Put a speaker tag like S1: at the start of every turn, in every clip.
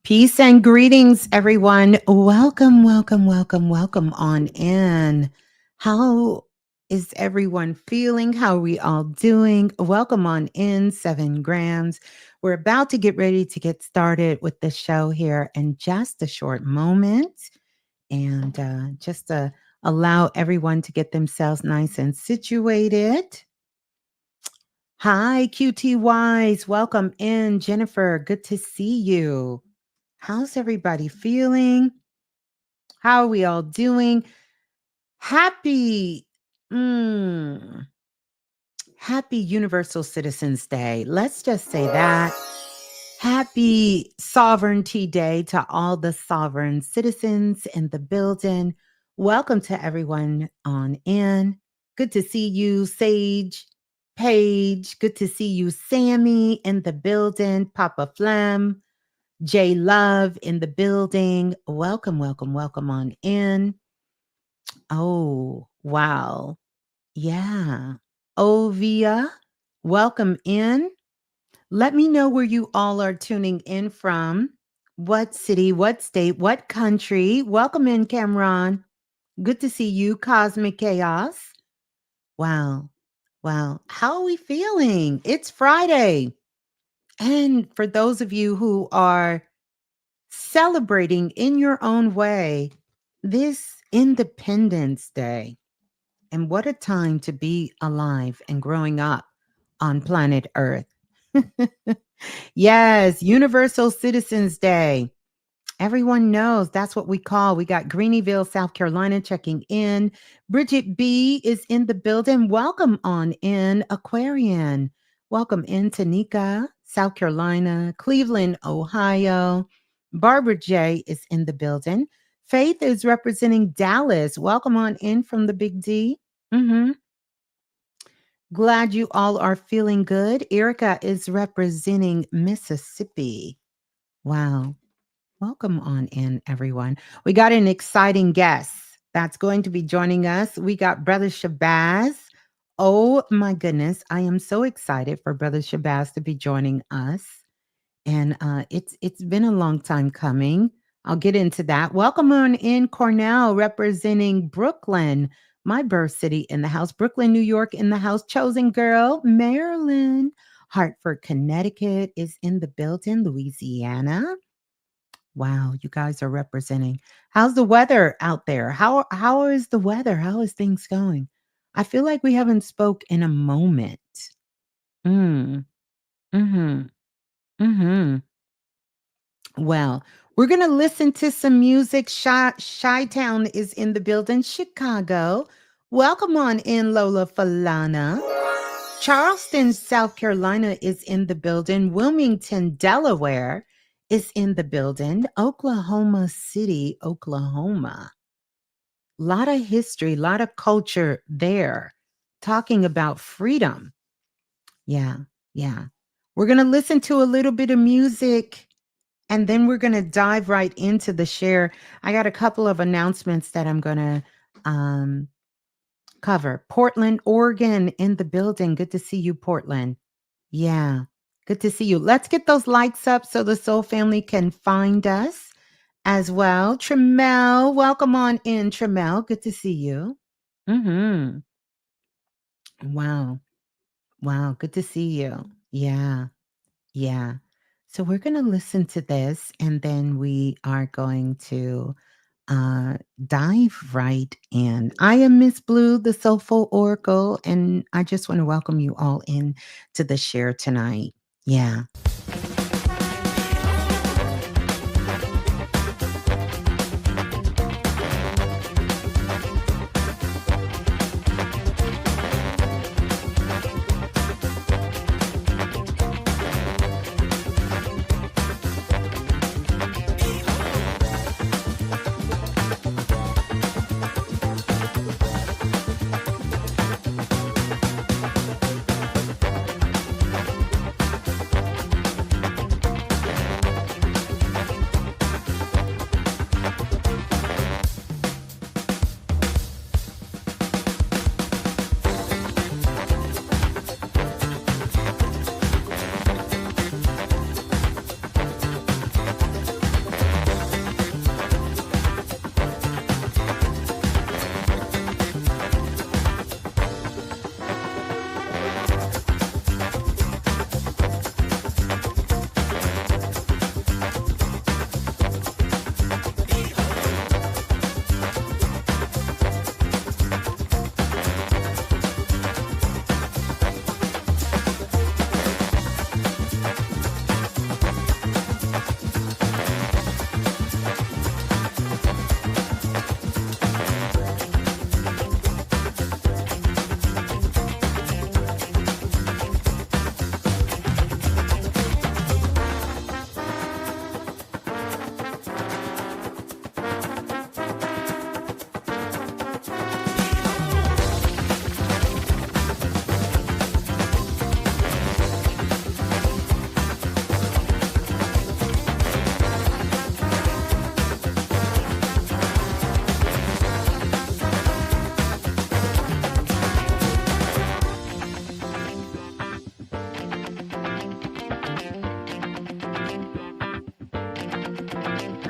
S1: Peace and greetings, everyone. Welcome, welcome, welcome, welcome on in. How is everyone feeling? How are we all doing? Welcome on in, 7 grams. We're about to get ready to get started with the show here in just a short moment. And just to allow everyone to get themselves nice and situated. Hi, QTYs. Welcome in, Jennifer. Good to see you. How's everybody feeling? How are we all doing? Happy, mm, happy Universal Citizens Day. Let's just say that. Happy Sovereignty Day to all the sovereign citizens in the building. Welcome to everyone on in. Good to see you, Sage, Paige. Good to see you, Sammy, in the building. Papa Phlegm. J Love in the building. Welcome, welcome, welcome on in. Oh, wow. Yeah. Ovia, welcome in. Let me know where you all are tuning in from. What city, what state, what country. Welcome in, Cameron. Good to see you, Cosmic Chaos. Wow. Wow. How are we feeling? It's Friday. And for those of you who are celebrating in your own way this Independence Day. And what a time to be alive and growing up on planet Earth. Yes, Universal Citizens Day. Everyone knows that's what we got Greenville, South Carolina checking in. Bridget B is in the building. Welcome on in, Aquarian. Welcome in, Tanika, South Carolina. Cleveland, Ohio. Barbara J is in the building. Faith is representing Dallas. Welcome on in from the Big D. Glad you all are feeling good. Erica is representing Mississippi. Wow. Welcome on in, everyone. We got an exciting guest that's going to be joining us. We got Brother Shabazz. Oh my goodness, I am so excited for Brother Shabazz to be joining us. And it's been a long time coming. I'll get into that. Welcome on in, Cornell, representing Brooklyn, my birth city in the house. Brooklyn, New York in the house. Chosen girl, Maryland. Hartford, Connecticut is in the building. Louisiana. Wow, you guys are representing. How's the weather out there? How is the weather? How is things going? I feel like we haven't spoke in a moment. Mm. Mhm. Mhm. Well, we're going to listen to some music. Chi-Town is in the building. Chicago. Welcome on in, Lola Falana. Charleston, South Carolina is in the building. Wilmington, Delaware is in the building. Oklahoma City, Oklahoma. Lot of history, lot of culture there. Talking about freedom. Yeah, yeah. We're going to listen to a little bit of music and then we're going to dive right into the share. I got a couple of announcements that I'm going to cover. Portland, Oregon in the building. Good to see you, Portland. Yeah, good to see you. Let's get those likes up so the Soul family can find us as well. Tremel, welcome on in, Tremel. Good to see you. Mm-hmm. Wow. Wow. Good to see you. Yeah. Yeah. So we're going to listen to this and then we are going to dive right in. I am Ms.Blue, the Soulful Oracle, and I just want to welcome you all in to the share tonight. Yeah.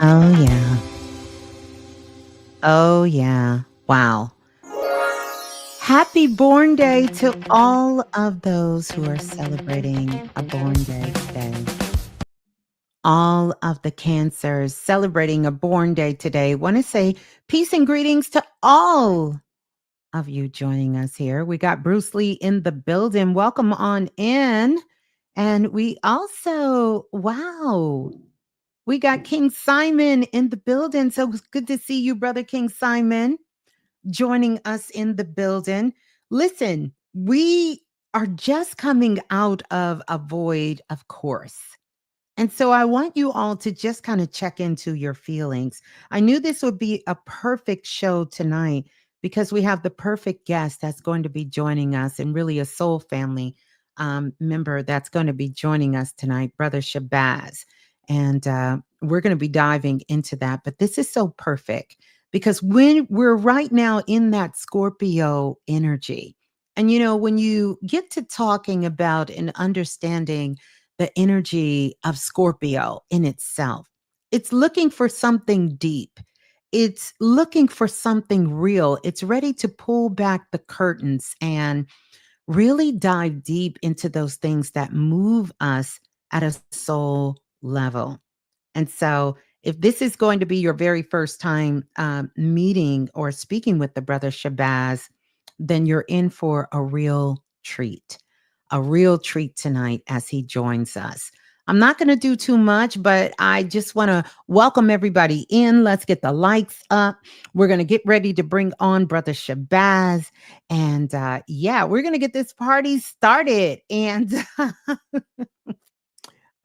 S1: Oh, yeah. Oh, yeah. Wow. Happy Born Day to all of those who are celebrating a born day today. All of the cancers celebrating a born day today. Want to say peace and greetings to all of you joining us here. We got Bruce Lee in the building. Welcome on in. And we also, wow, we got King Simon in the building. So it's good to see you, Brother King Simon, joining us in the building. Listen, we are just coming out of a void, of course. And so I want you all to just kind of check into your feelings. I knew this would be a perfect show tonight because we have the perfect guest that's going to be joining us, and really a soul family member that's going to be joining us tonight, Brother Shabazz. And we're going to be diving into that. But this is so perfect because when we're right now in that Scorpio energy, and when you get to talking about and understanding the energy of Scorpio in itself. It's looking for something deep. It's looking for something real. It's ready to pull back the curtains and really dive deep into those things that move us at a soul level. And so, if this is going to be your very first time meeting or speaking with the brother Shabazz, then you're in for a real treat tonight as he joins us. I'm not going to do too much, but I just want to welcome everybody in. Let's get the likes up. We're going to get ready to bring on Brother Shabazz. And yeah, we're going to get this party started. And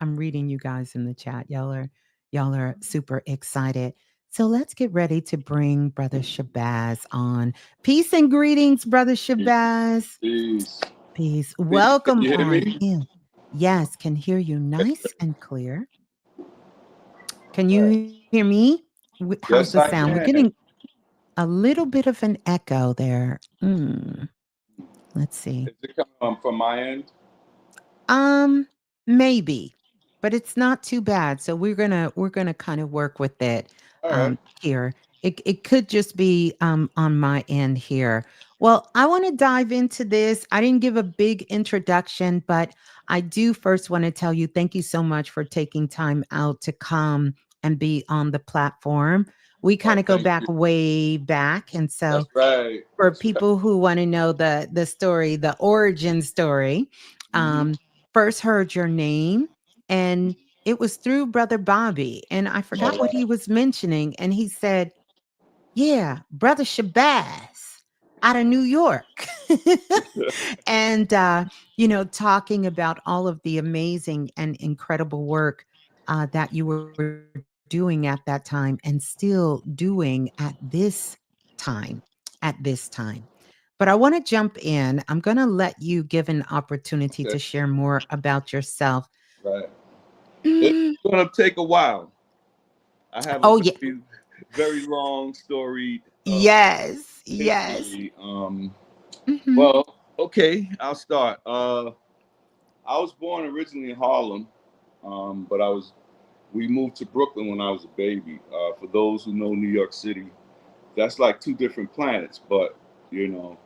S1: I'm reading you guys in the chat. Y'all are super excited. So let's get ready to bring Brother Shabazz on. Peace and greetings, Brother Shabazz.
S2: Peace.
S1: Peace.
S2: Peace. Can
S1: Welcome
S2: you hear
S1: on
S2: me?
S1: in. Yes, can hear you nice and clear. Can you hear me? How's the
S2: Yes,
S1: sound?
S2: I
S1: We're getting
S2: can.
S1: a little bit of an echo there. Let's see.
S2: Is it coming from my end?
S1: Um, maybe, but it's not too bad. So we're gonna kind of work with it
S2: All right.
S1: here. It could just be on my end here. Well, I want to dive into this. I didn't give a big introduction, but I do first want to tell you thank you so much for taking time out to come and be on the platform. We kind
S2: Oh,
S1: of go
S2: thank
S1: back
S2: you.
S1: way back, and
S2: That's
S1: so
S2: right.
S1: for
S2: That's right.
S1: people who want to know the story, the origin story.
S2: Hmm.
S1: Um, First heard your name, and it was through Brother Bobby, and I
S2: Oh,
S1: forgot what he
S2: wow.
S1: was mentioning, and he said, "Yeah, Brother Shabazz out of New York," and talking about all of the amazing and incredible work that you were doing at that time, and still doing at this time. But I want to jump in. I'm going to let you give an opportunity
S2: Okay.
S1: to share more about yourself.
S2: Right. It's
S1: Mm.
S2: going to take a while. I have a
S1: Oh, yeah.
S2: very, very long storied
S1: Yes. Yes.
S2: history.
S1: Hmm.
S2: Well, okay, I'll start. I was born originally in Harlem, but we moved to Brooklyn when I was a baby. For those who know New York City, that's like two different planets. But you know,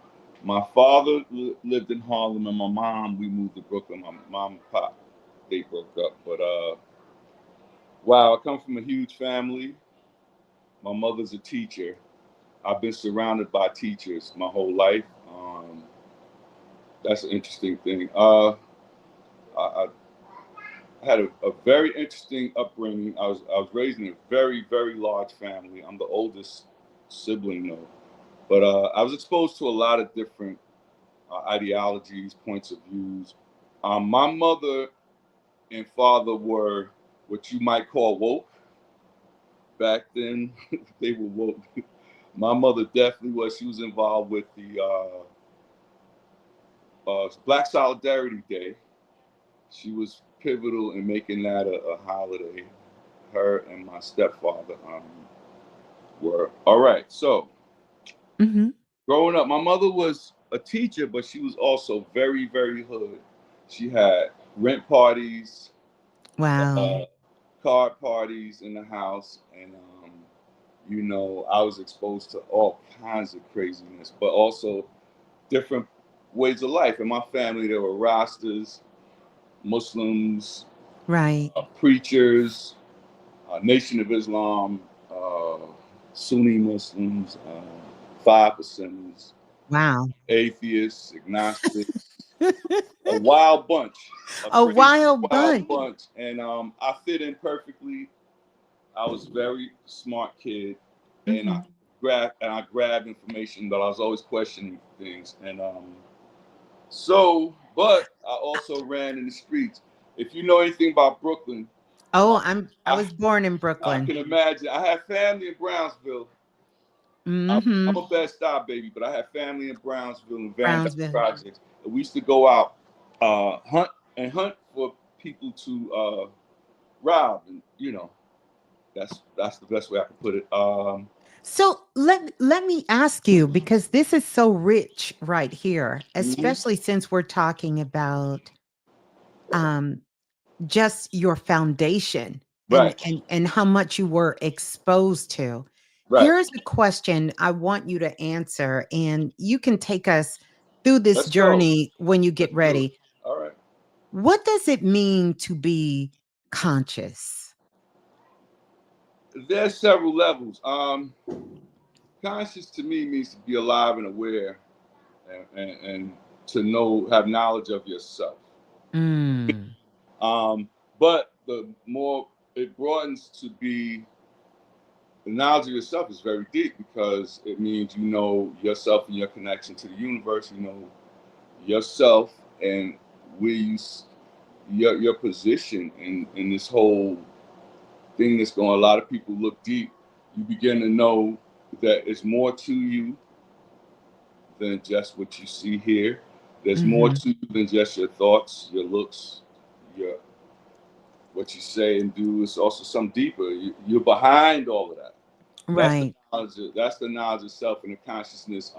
S2: my father lived in Harlem, and my mom we moved to Brooklyn. My mom and pop they broke up. But wow, I come from a huge family. My mother's a teacher. I've been surrounded by teachers my whole life. That's an interesting thing. I had a very interesting upbringing. I was raised in a very very large family. I'm the oldest sibling though, but I was exposed to a lot of different ideologies, points of views. My mother and father were what you might call woke back then. They were woke. My mother definitely was. She was involved with the Black Solidarity Day. She was pivotal in making that a holiday. Her and my stepfather were all right. So
S1: Hmm.
S2: growing up, my mother was a teacher, but she was also very, very hood. She had rent parties, uh,
S1: Wow.
S2: card parties in the house, and I was exposed to all kinds of craziness, but also different ways of life. In my family, there were Rastas, Muslims,
S1: Right.
S2: preachers, Nation of Islam, uh, Sunni Muslims, 5%ers,
S1: Wow.
S2: atheists, agnostics, a wild bunch, a
S1: A
S2: crazy
S1: wild
S2: wild
S1: bunch.
S2: bunch. And I fit in perfectly. I was a very smart kid, and
S1: Mhm.
S2: I grabbed information, but I was always questioning things. And but I also ran in the streets. If you know anything about Brooklyn,
S1: Oh,
S2: uh,
S1: I
S2: I
S1: was born in
S2: I
S1: Brooklyn.
S2: can imagine. I have family in Brownsville. I'm
S1: Mhm.
S2: a Bed Stuy baby, but I have family in Brownsville and Van Dyke
S1: Brownsville.
S2: Projects. And we used to go out, hunt for people to rob, and that's the best way I can put it.
S1: So let me ask you, because this is so rich right here,
S2: Mhm.
S1: especially since we're talking about um just your foundation
S2: Right,
S1: and how much you were exposed to.
S2: right.
S1: Here's a question I want you to answer, and you can take us through this
S2: Let's go.
S1: journey when you get
S2: Let's do it.
S1: ready.
S2: All right.
S1: What does it mean to be conscious?
S2: There's several levels. Conscious to me means to be alive and aware, and to have knowledge of yourself.
S1: Mm,
S2: But the more it broadens to be, the knowledge of yourself is very deep, because it means you know yourself and your connection to the universe. You know yourself and where your position in this whole thing that's going. A lot of people look deep. You begin to know that it's more to you than just what you see here. There's more
S1: mhm.
S2: to you than just your thoughts, your looks, your what you say and do. It's also some deeper. You're behind all of that. That's the
S1: Right.
S2: knowledge. That's the knowledge of self and the consciousness.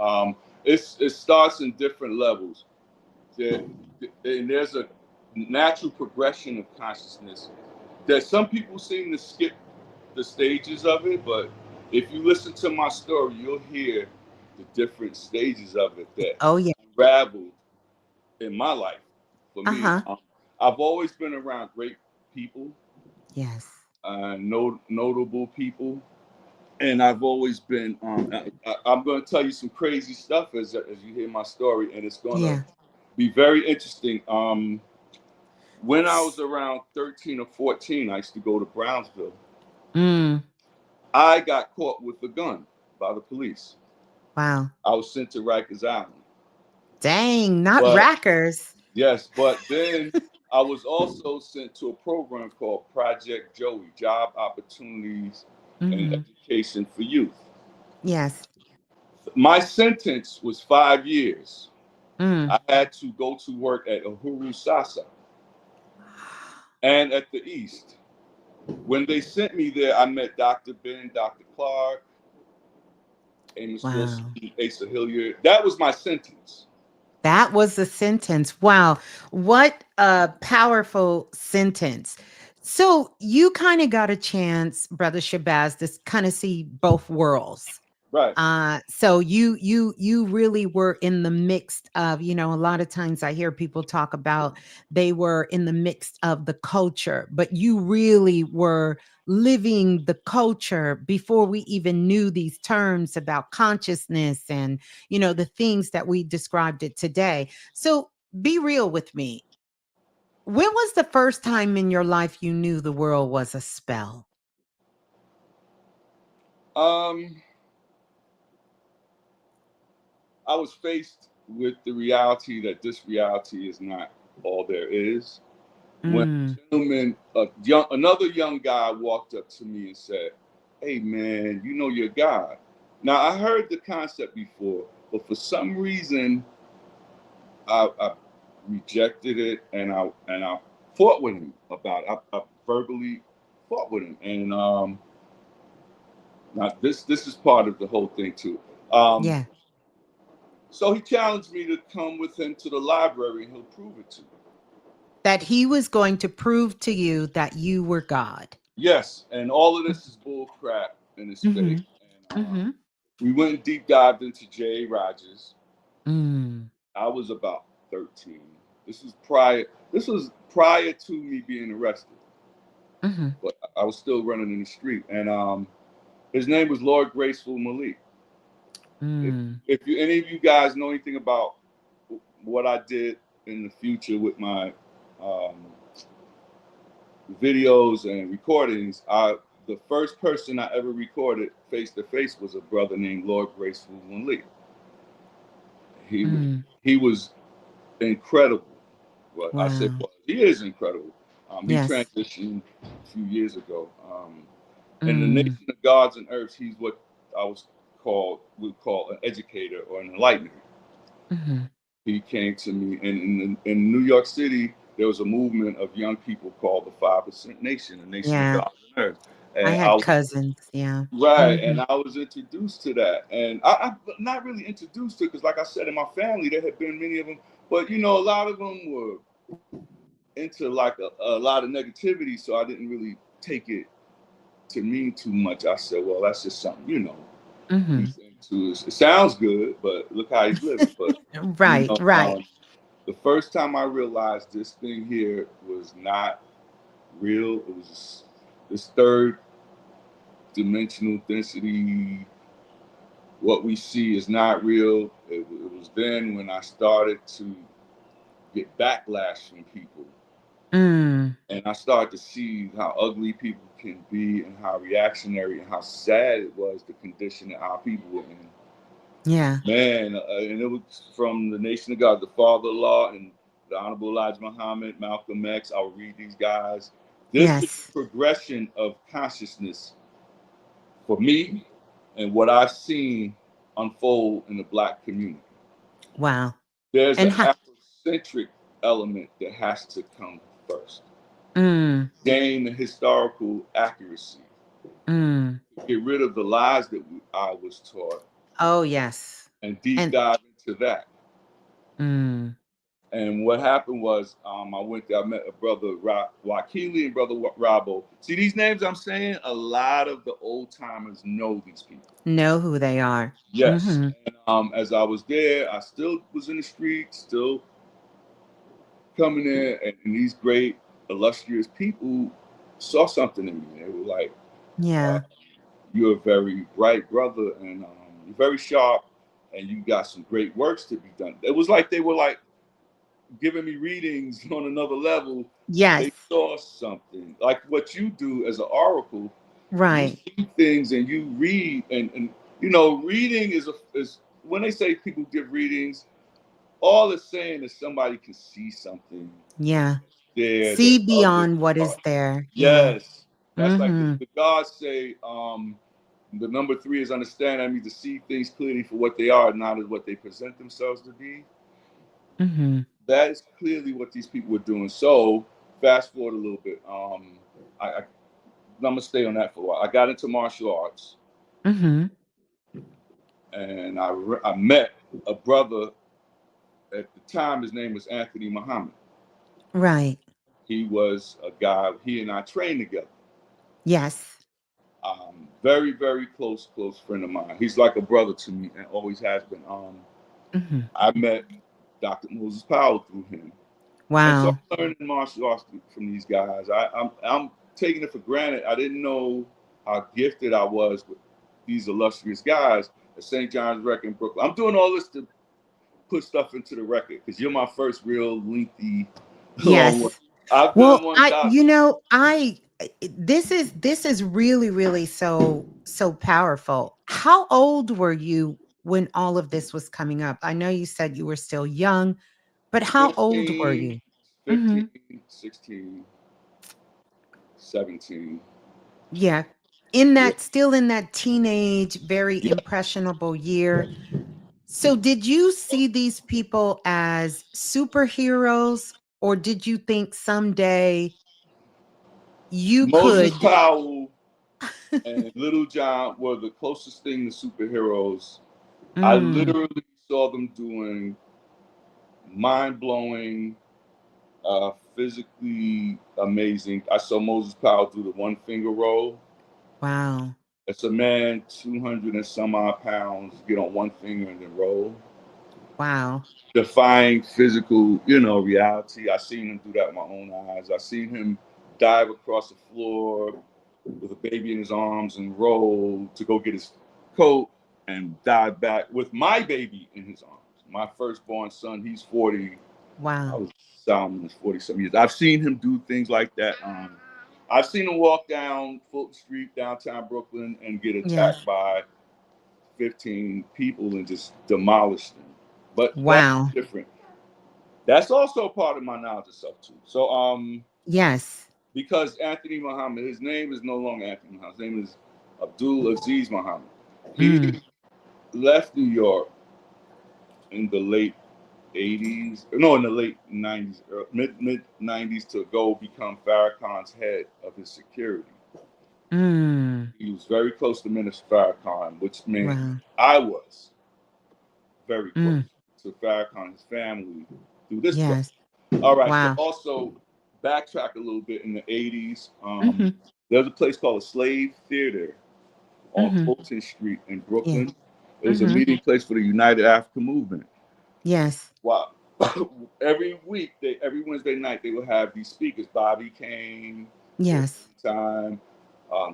S2: It starts in different levels. There, and there's a natural progression of consciousness that some people seem to skip the stages of it. But if you listen to my story, you'll hear the different stages of it that
S1: Oh, yeah.
S2: unraveled in my life. For me,
S1: Uh-huh.
S2: I've always been around great people,
S1: Yes.
S2: notable people, and I've always been. I'm going to tell you some crazy stuff as you hear my story, and it's going to
S1: Yeah.
S2: be very interesting. When I was
S1: S-
S2: around 13 or 14, I used to go to Brownsville.
S1: Mm,
S2: I got caught with a gun by the police.
S1: wow.
S2: I was sent to Rikers Island.
S1: Dang, not
S2: But
S1: rackers.
S2: yes, but then I was also sent to a program called Project Joey, Job Opportunities and
S1: Mhm.
S2: Education for Youth.
S1: Yes.
S2: My sentence was 5 years.
S1: Mm.
S2: I had to go to work at Uhuru Sasa and at the East. When they sent me there, I met Dr. Ben, Dr. Clark, Amos Wilson,
S1: Wow.
S2: Asa Hilliard. That was my sentence.
S1: That was a sentence. Wow. What a powerful sentence. So you kind of got a chance, Brother Shabazz, to kind of see both worlds.
S2: Right.
S1: So you really were in the mixed of, a lot of times I hear people talk about they were in the mixed of the culture, but you really were living the culture before we even knew these terms about consciousness and, the things that we described it today. So be real with me. When was the first time in your life you knew the world was a spell?
S2: Um, I was faced with the reality that this reality is not all there is. When
S1: Mm,
S2: a gentleman, another young guy walked up to me and said, "Hey man, you know you're God." Now I heard the concept before, but for some reason I rejected it, and I fought with him about it. I verbally fought with him, and now this is part of the whole thing too. Um,
S1: yeah.
S2: so he challenged me to come with him to the library, and he'll prove it to me.
S1: That he was going to prove to you that you were God.
S2: Yes, and all of this is bull crap and it's fake.
S1: Mhm.
S2: And
S1: Mhm.
S2: we went and deep dived into J. Rogers.
S1: Mm.
S2: I was about 13. This was prior. This was prior to me being arrested,
S1: Mhm.
S2: but I was still running in the street. And his name was Lord Graceful Malik. If
S1: Mm.
S2: if you any of you guys know anything about what I did in the future with my um, videos and recordings, the first person I ever recorded face to face was a brother named Lord Graceful Malik. He
S1: Mm.
S2: he was incredible. Well, I say
S1: Wow.
S2: was. He is incredible. He
S1: Yes.
S2: transitioned a few years ago. In the
S1: Mm.
S2: nation of gods and earths, he's what I was would call an educator or an enlightener.
S1: Mhm.
S2: He came to me, and in New York City, there was a movement of young people called the 5% Nation, the nation of
S1: Yeah.
S2: gods and earth.
S1: I
S2: And I
S1: had
S2: was
S1: cousins. Yeah.
S2: right, and
S1: Mhm.
S2: I was introduced to that, and I not really introduced to it because, like I said, in my family there had been many of them, but a lot of them were into like a lot of negativity, so I didn't really take it to mean too much. I said, well, that's just something,
S1: Mhm.
S2: he's into. It sounds good, but look how he's living. But you
S1: Right.
S2: know,
S1: Right.
S2: the first time I realized this thing here was not real, it was this third dimensional density. What we see is not real. It was then when I started to get backlash from people.
S1: Mm.
S2: And I started to see how ugly people can be and how reactionary and how sad it was the condition that our people were in.
S1: Yeah.
S2: Man, and it was from the Nation of God, the Father of Law, and the Honorable Elijah Muhammad, Malcolm X. I'll read these guys. This is
S1: Yes.
S2: the progression of consciousness for me and what I've seen unfold in the black community.
S1: Wow.
S2: There's
S1: And
S2: an
S1: how
S2: Afrocentric element that has to come first.
S1: mm.
S2: Gain the historical accuracy.
S1: Mm.
S2: Get rid of the lies that I was taught
S1: Oh, yes.
S2: and deep
S1: And
S2: dive into that.
S1: mm.
S2: And what happened was, I went there, I met a brother, Wakili, and brother Rabo. See, these names I'm saying, a lot of the old timers know these people.
S1: Know who they are.
S2: Yes.
S1: Mhm.
S2: And as I was there, I still was in the streets, still coming in, and these great, illustrious people saw something in me. They were like, uh,
S1: Yeah.
S2: you're a very bright brother, and you're very sharp, and you got some great works to be done. It was like they were like giving me readings on another level.
S1: Yes.
S2: They saw something like what you do as an oracle. You
S1: Right.
S2: see things and you read, and reading is when they say people give readings. All it's saying is somebody can see something
S1: Yeah.
S2: there that
S1: See
S2: others
S1: beyond what is
S2: are.
S1: there. Yeah.
S2: Yes, that's like
S1: Mhm.
S2: the gods say. The number three is understand. I mean to see things clearly for what they are, not as what they present themselves to be.
S1: Mhm.
S2: That is clearly what these people were doing. So fast forward a little bit. I'm gonna stay on that for a while. I got into martial arts,
S1: Mhm.
S2: and I met a brother at the time. His name was Anthony Muhammad.
S1: Right.
S2: He was a guy. He and I trained together.
S1: Yes.
S2: Very, very close friend of mine. He's like a brother to me and always has been.
S1: Mhm.
S2: I met Dr. Moses Powell through him. And so
S1: Wow.
S2: I'm learning martial arts from these guys. I'm taking it for granted. I didn't know how gifted I was with these illustrious guys at St. John's Record in Brooklyn. I'm doing all this to put stuff into the record because you're my first real lengthy long one.
S1: Yes.
S2: I've done
S1: Well,
S2: one doc.
S1: this is really, really so powerful. How old were you when all of this was coming up? I know you said you were still young, but how old were
S2: 15,
S1: you?
S2: 15,
S1: Mhm.
S2: 16, 17.
S1: Yeah. In
S2: Yeah.
S1: that still in that teenage, very
S2: Yeah.
S1: impressionable year. So did you see these people as superheroes, or did you think someday you
S2: Moses
S1: could
S2: Powell and Little John were the closest thing to superheroes. I
S1: Mm,
S2: literally saw them doing mind blowing Physically amazing. I saw Moses Powell do the one finger roll.
S1: Wow.
S2: It's a man, 200 and some odd pounds, get on one finger and then roll.
S1: Wow.
S2: Defying physical, reality. I seen him do that with my own eyes. I seen him dive across the floor with a baby in his arms and roll to go get his coat and dive back with my baby in his arms. My firstborn son, he's 40. I
S1: Wow.
S2: was Solomon is 40-something years. I've seen him do things like that. I've seen him walk down Fulton Street, downtown Brooklyn, and get
S1: Yes.
S2: attacked by 15 people and just demolish them. But that's
S1: Wow.
S2: different. That's also part of my knowledge of self too. So
S1: Yes.
S2: because Anthony Muhammad, his name is no longer Anthony Muhammad. His name is Abdul Aziz Muhammad.
S1: Mm.
S2: He left New York in the late 80s, no, in the late 90s, mid 90s to go become Farrakhan's head of his security.
S1: Mm.
S2: He was very close to Minister Farrakhan, which meant
S1: Wow.
S2: I was very close
S1: Mm.
S2: to Farrakhan's family through this brother.
S1: Yes.
S2: All right, so
S1: Wow.
S2: also backtrack a little bit in the 80s.
S1: Mm-hmm.
S2: There's a place called a Slave Theater on
S1: Mm-hmm.
S2: Fulton Street in
S1: Yeah.
S2: Brooklyn. It was a
S1: Mm-hmm.
S2: meeting place for the United African Movement.
S1: Yes.
S2: Wow. Every week, every Wednesday night, they would have these speakers. Bobby Kane,
S1: Yes.
S2: time,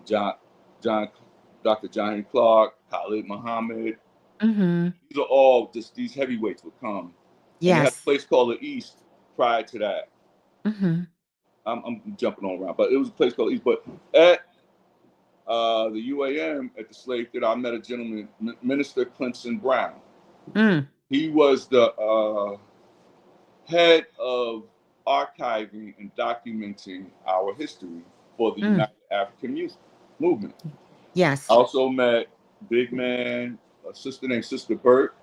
S2: John, John, Dr. Johnny Clark, Khalid Muhammad.
S1: Mm-hmm.
S2: These are all just these heavyweights would come, and they had a
S1: Yes.
S2: place called the East prior to that.
S1: Mm-hmm.
S2: I'm jumping all around, but it was a place called East. But at the UAM at the Slave Theater, I met a gentleman, Minister Clemson Brown.
S1: Mm.
S2: He was the head of archiving and documenting our history for the
S1: Mm.
S2: United African Movement. I
S1: Yes.
S2: also met big man, a sister named Sister Burt.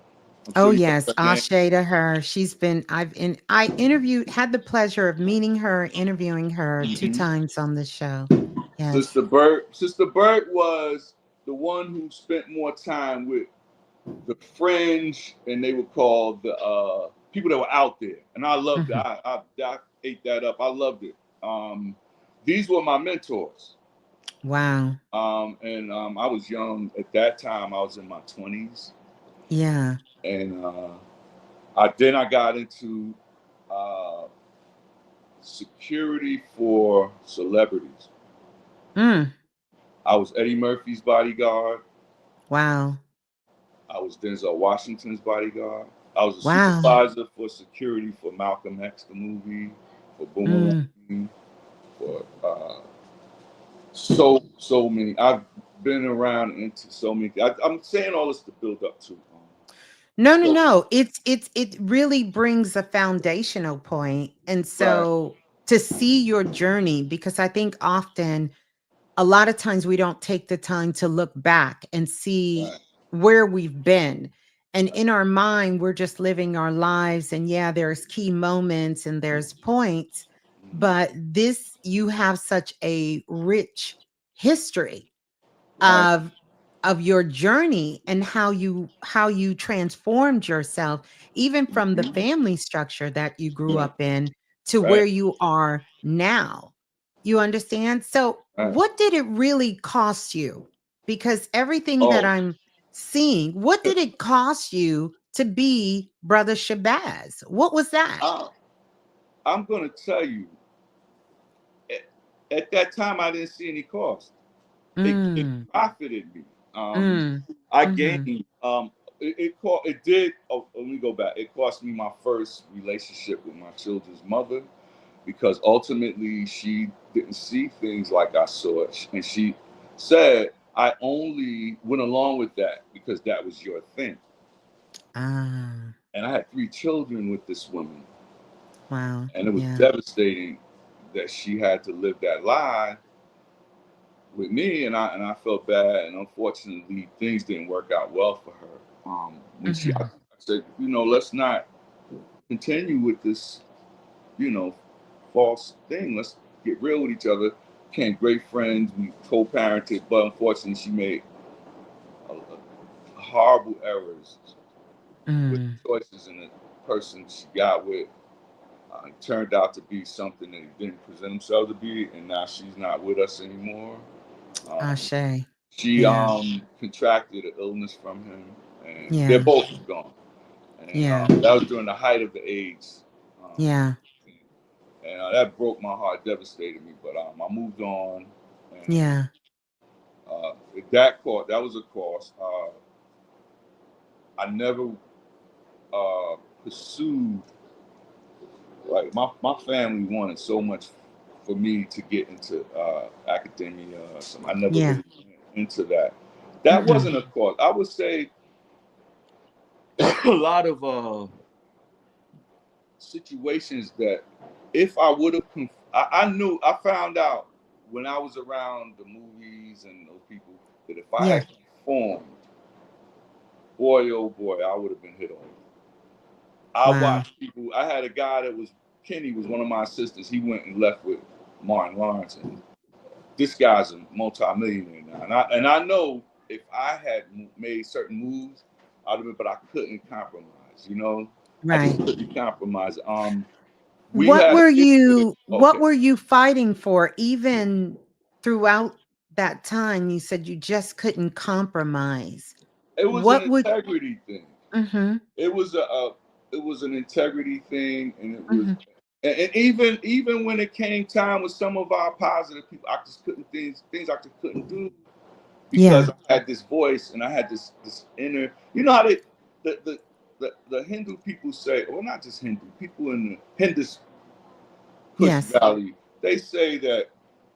S2: I'm
S1: Oh
S2: sure you know
S1: yes,
S2: her name.
S1: Ashe to her. She's been I interviewed had the pleasure of meeting her, interviewing her 2
S2: Mhm.
S1: times on the show. Yes.
S2: Sister Burt was the one who spent more time with the fringe, and they were called the people that were out there, and I loved it.
S1: Mhm.
S2: I ate that up. I loved it. These were my mentors,
S1: Wow.
S2: and I was young at that time. I was in my 20s,
S1: Yeah.
S2: and I got into uh, security for celebrities.
S1: Mm.
S2: I was Eddie Murphy's bodyguard.
S1: Wow.
S2: I was Denzel Washington's bodyguard. I was a
S1: Wow.
S2: supervisor for security for Malcolm X, the movie, for
S1: Mm.
S2: Boomerang, for so many. I've been around into so many. I'm saying all this to build up to.
S1: No, no,
S2: So
S1: no. It really brings a foundational point. And
S2: right,
S1: so to see your journey, because I think often a lot of times we don't take the time to look back and see
S2: right,
S1: where we've been. And
S2: right.
S1: in our mind, we're just living our lives. And yeah, there's key moments and there's points,
S2: Mhm.
S1: but this, you have such a rich history
S2: Right.
S1: of your journey and how you transformed yourself even from the
S2: Mhm.
S1: family structure that you grew
S2: Right.
S1: up in to
S2: Right.
S1: where you are now. You understand? So
S2: Right.
S1: what did it really cost you? Because everything that
S2: Oh,
S1: I'm seeing, what did it cost you to be brother Shabazz? What was that?
S2: I, I'm gonna tell you. At, at that time, I didn't see any cost. It
S1: Mm,
S2: profited me. Um,
S1: mm,
S2: I
S1: mm-hmm.
S2: gained. It did. Oh, let me go back. It cost me my first relationship with my children's mother because ultimately she didn't see things like I saw it, and she said I only went along with that because that was your thing.
S1: Ah,
S2: And I had 3 children with this woman,
S1: wow.
S2: and it was
S1: Yeah.
S2: devastating that she had to live that lie with me, and I felt bad, and unfortunately, things didn't work out well for her. When I
S1: Hmm.
S2: said, let's not continue with this, you know, false thing. Let's get real with each other. Became great friends. We co-parented, but unfortunately, she made horrible errors with
S1: Mm,
S2: choices and the person she got with. It turned out to be something that he didn't present himself to be, and now she's not with us anymore. Um,
S1: Ashe.
S2: she
S1: Yeah.
S2: contracted an illness from him, and they're
S1: Yeah.
S2: both gone. And
S1: Yeah.
S2: that was during the height of the AIDS. Um,
S1: Yeah.
S2: and that broke my heart, devastated me. But I moved on, and
S1: Yeah.
S2: that was a course. I never pursued, like my family wanted so much for me to get into academia. So I never
S1: Yeah.
S2: really went into that. That
S1: Mm-hmm.
S2: wasn't a course. I would say a lot of situations that if I would have, I found out when I was around the movies and those people that if I
S1: Yeah.
S2: had conformed, boy, oh boy, I would have been hit on. I
S1: Wow.
S2: watched people. I had a guy that was Kenny was one of my assistants. He went and left with Martin Lawrence, and this guy's a multi-millionaire now. And I know if I had made certain moves, I'd have been, but I couldn't compromise. I just
S1: Right.
S2: couldn't compromise. We
S1: What
S2: had an
S1: were
S2: issue.
S1: you what
S2: Okay,
S1: were you fighting for even throughout that time? You said you just couldn't compromise.
S2: it was an
S1: What would
S2: integrity thing.
S1: Mhm.
S2: It was it was an integrity thing, and it was.
S1: Mhm.
S2: And even when it came time with some of our positive people, I just couldn't things I just couldn't do because
S1: Yeah.
S2: I had this voice and I had this inner. You know how the Hindu people say, well, not just Hindu people in the Hindus Kush
S1: Yes.
S2: Valley, they say that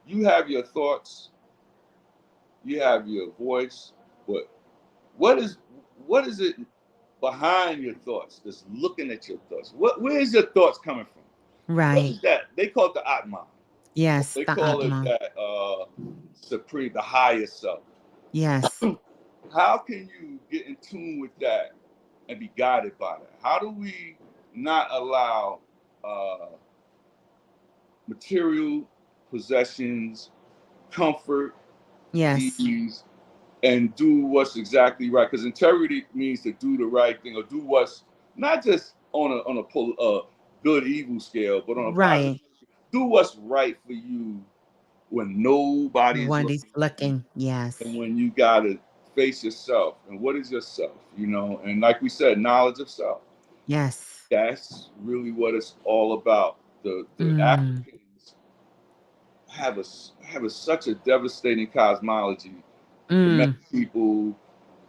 S2: you have your thoughts, you have your voice, but what is what is it behind your thoughts? That's looking at your thoughts. Where is your thoughts coming from? What
S1: Right.
S2: is that? They call it the Atman.
S1: Yes,
S2: They
S1: the
S2: call it
S1: Atma.
S2: that supreme, the higher self.
S1: Yes.
S2: How can you get in tune with that and be guided by that? How do we not allow uh, material possessions, comfort,
S1: Yes.
S2: ease, and do what's exactly right? Because integrity means to do the right thing or do what's not just on a good evil scale, but on a positive.
S1: Right.
S2: Do what's right for you when nobody is
S1: What he's
S2: looking at you,
S1: looking. Yes.
S2: and when you gotta face yourself. And what is yourself? And like we said, knowledge of self.
S1: Yes.
S2: That's really what it's all about. The
S1: Mm.
S2: Africans have such a devastating cosmology. The
S1: Mm.
S2: Mexican people,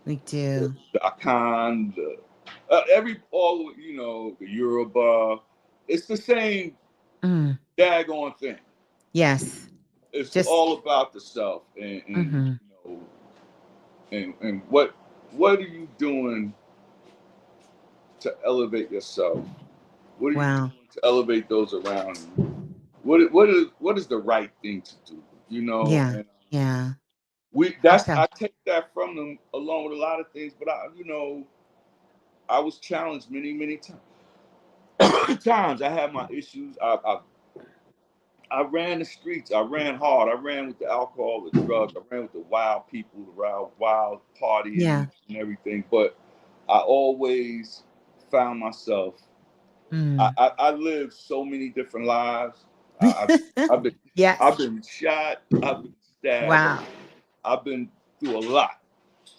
S1: We
S2: the,
S1: do.
S2: the Akan, all the Yoruba. It's the same
S1: Mm.
S2: daggone thing.
S1: Yes.
S2: It's
S1: Just
S2: all about the self, and
S1: Mhm.
S2: and what are you doing to elevate yourself? What are you
S1: Wow.
S2: doing to elevate those around you? What is the right thing to do?
S1: Yeah.
S2: And
S1: Yeah. Okay.
S2: I take that from them along with a lot of things, but I was challenged many times. Times I had my issues. I ran the streets. I ran hard. I ran with the alcohol, the drugs. I ran with the wild people, the wild
S1: Yeah.
S2: partying and everything. But I always found myself.
S1: Mm.
S2: I lived so many different lives. I, I've, I've been I've
S1: Yes.
S2: been shot. I've been stabbed.
S1: Wow.
S2: I've been through a lot,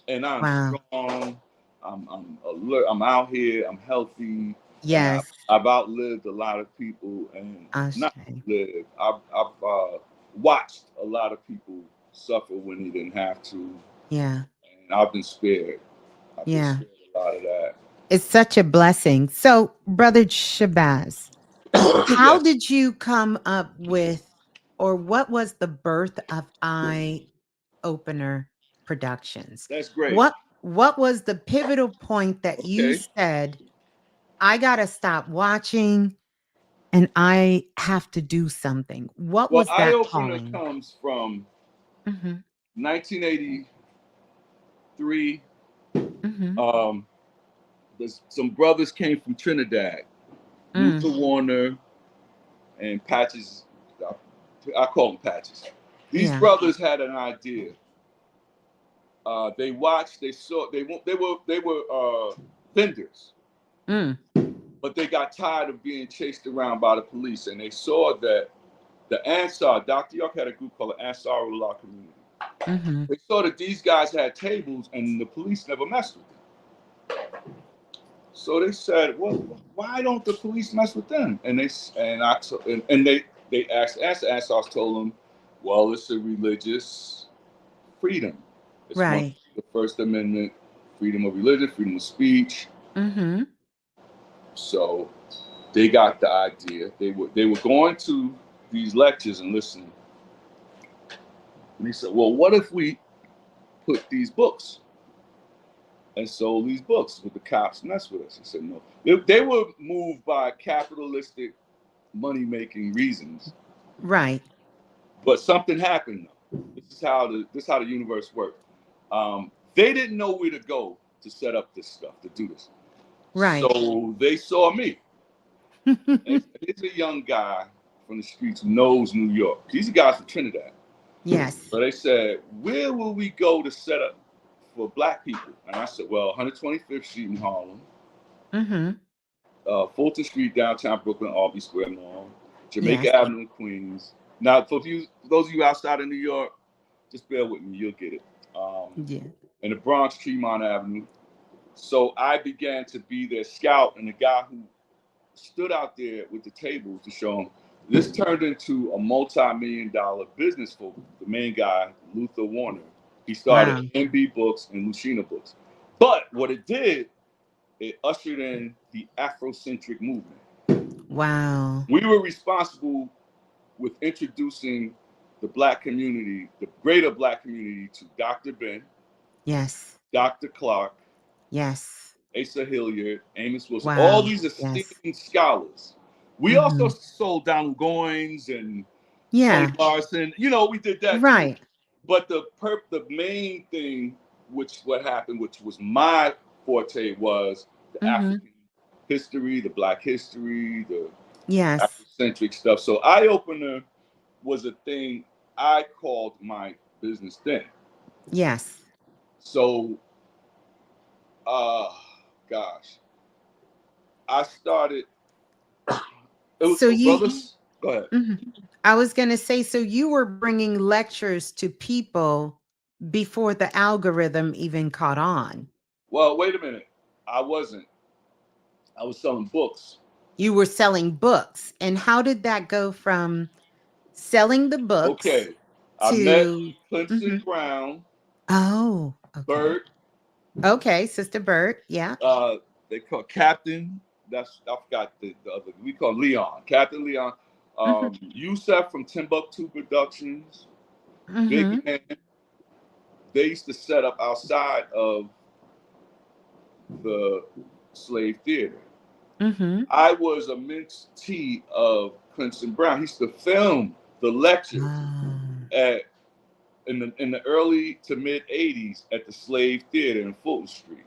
S2: and I'm
S1: Wow.
S2: strong. I'm alert. I'm out here. I'm healthy, and
S1: Yes.
S2: I've outlived a lot of people, and not
S1: Ashe.
S2: lived. I've watched a lot of people suffer when they didn't have to,
S1: Yeah.
S2: and I've been spared. I've been
S1: Yeah.
S2: spared a lot of that.
S1: It's such a blessing. So, Brother Shabazz, how
S2: Yes,
S1: did you come up with, or what was the birth of Eye Opener Productions?
S2: that's great.
S1: What was the pivotal point that you
S2: Okay.
S1: said, I gotta stop watching and I have to do something? What
S2: Well,
S1: was
S2: Eye
S1: that
S2: Opener
S1: calling?
S2: comes from
S1: Mm-hmm.
S2: 1983.
S1: Mm-hmm.
S2: Um, some brothers came from Trinidad,
S1: Mm.
S2: Luther Warner and Patches. I call them Patches. These
S1: Yeah.
S2: brothers had an idea. They watched. They saw. They were vendors.
S1: Mm.
S2: but they got tired of being chased around by the police, and they saw that the Ansar, Dr. York had a group called the Ansarullah community.
S1: Mm-hmm.
S2: They saw that these guys had tables, and the police never messed with them. So they said, "Well, why don't the police mess with them?" And they asked Ansars told them, "Well, it's a religious freedom. It's one of
S1: Right.
S2: the First Amendment, freedom of religion, freedom of speech."
S1: Mm-hmm.
S2: So they got the idea. They were going to these lectures and listening. And he said, "Well, what if we put these books and sold these books? Would the cops mess with us?" He said, "No." They were moved by capitalistic money-making reasons,
S1: Right.
S2: but something happened. Though. This is how the universe worked. They didn't know where to go to set up this stuff, to do this.
S1: Right.
S2: So they saw me. And here's a young guy from the streets who knows New York. These are guys from Trinidad.
S1: Yes.
S2: So they said, "Where will we go to set up for black people?" And I said, "Well, 125th Street in Harlem,
S1: Mm-hmm.
S2: Fulton Street, downtown Brooklyn, Albee Square Mall,
S1: Yes.
S2: Jamaica Avenue in Queens." Now, for those of you outside of New York, just bear with me, you'll get it.
S1: Yeah.
S2: In the Bronx, Tremont Avenue. So I began to be their scout, and the guy who stood out there with the tables to show them. This turned into a multi-million-dollar business for the main guy, Luther Warner. He started
S1: Wow.
S2: MB Books and Lucina Books. But what it did, it ushered in the Afrocentric movement.
S1: Wow.
S2: We were responsible with introducing the black community, the greater black community, to Dr. Ben,
S1: Yes.
S2: Dr. Clark,
S1: Yes.
S2: Asa Hilliard, Amos Wilson, all
S1: Wow.
S2: these
S1: Yes.
S2: esteemed scholars. We also
S1: Mm-hmm.
S2: sold Donald Goines and Toni
S1: Yeah.
S2: Morrison. We did that too.
S1: Right.
S2: But the main thing, what happened, which was my forte, was the
S1: Mm-hmm.
S2: African history, the black history, the
S1: Yes.
S2: Afrocentric stuff. So Eye Opener was a thing I called my business then.
S1: Yes.
S2: So, uh, gosh, I started. It was
S1: So you
S2: brothers. Go ahead.
S1: Mhm. I was going to say, so you were bringing lectures to people before the algorithm even caught on.
S2: Well, wait a minute. I wasn't. I was selling books.
S1: You were selling books. And how did that go from selling the books
S2: Okay. I met
S1: to
S2: Clemson
S1: Mhm.
S2: Brown,
S1: Oh, okay.
S2: Bert.
S1: Okay, Sister Bert. Yeah.
S2: Uh, they call Captain. I forgot the other. We call him Leon. Captain Leon.
S1: Mhm.
S2: Yusef from Timbuktu Productions. Big
S1: Mhm.
S2: Man. They used to set up outside of the slave theater.
S1: Mhm.
S2: I was a mentee of Clemson Brown. He used to film the lectures
S1: Ah,
S2: at in the early to mid '80s at the Slave Theater in Fulton Street.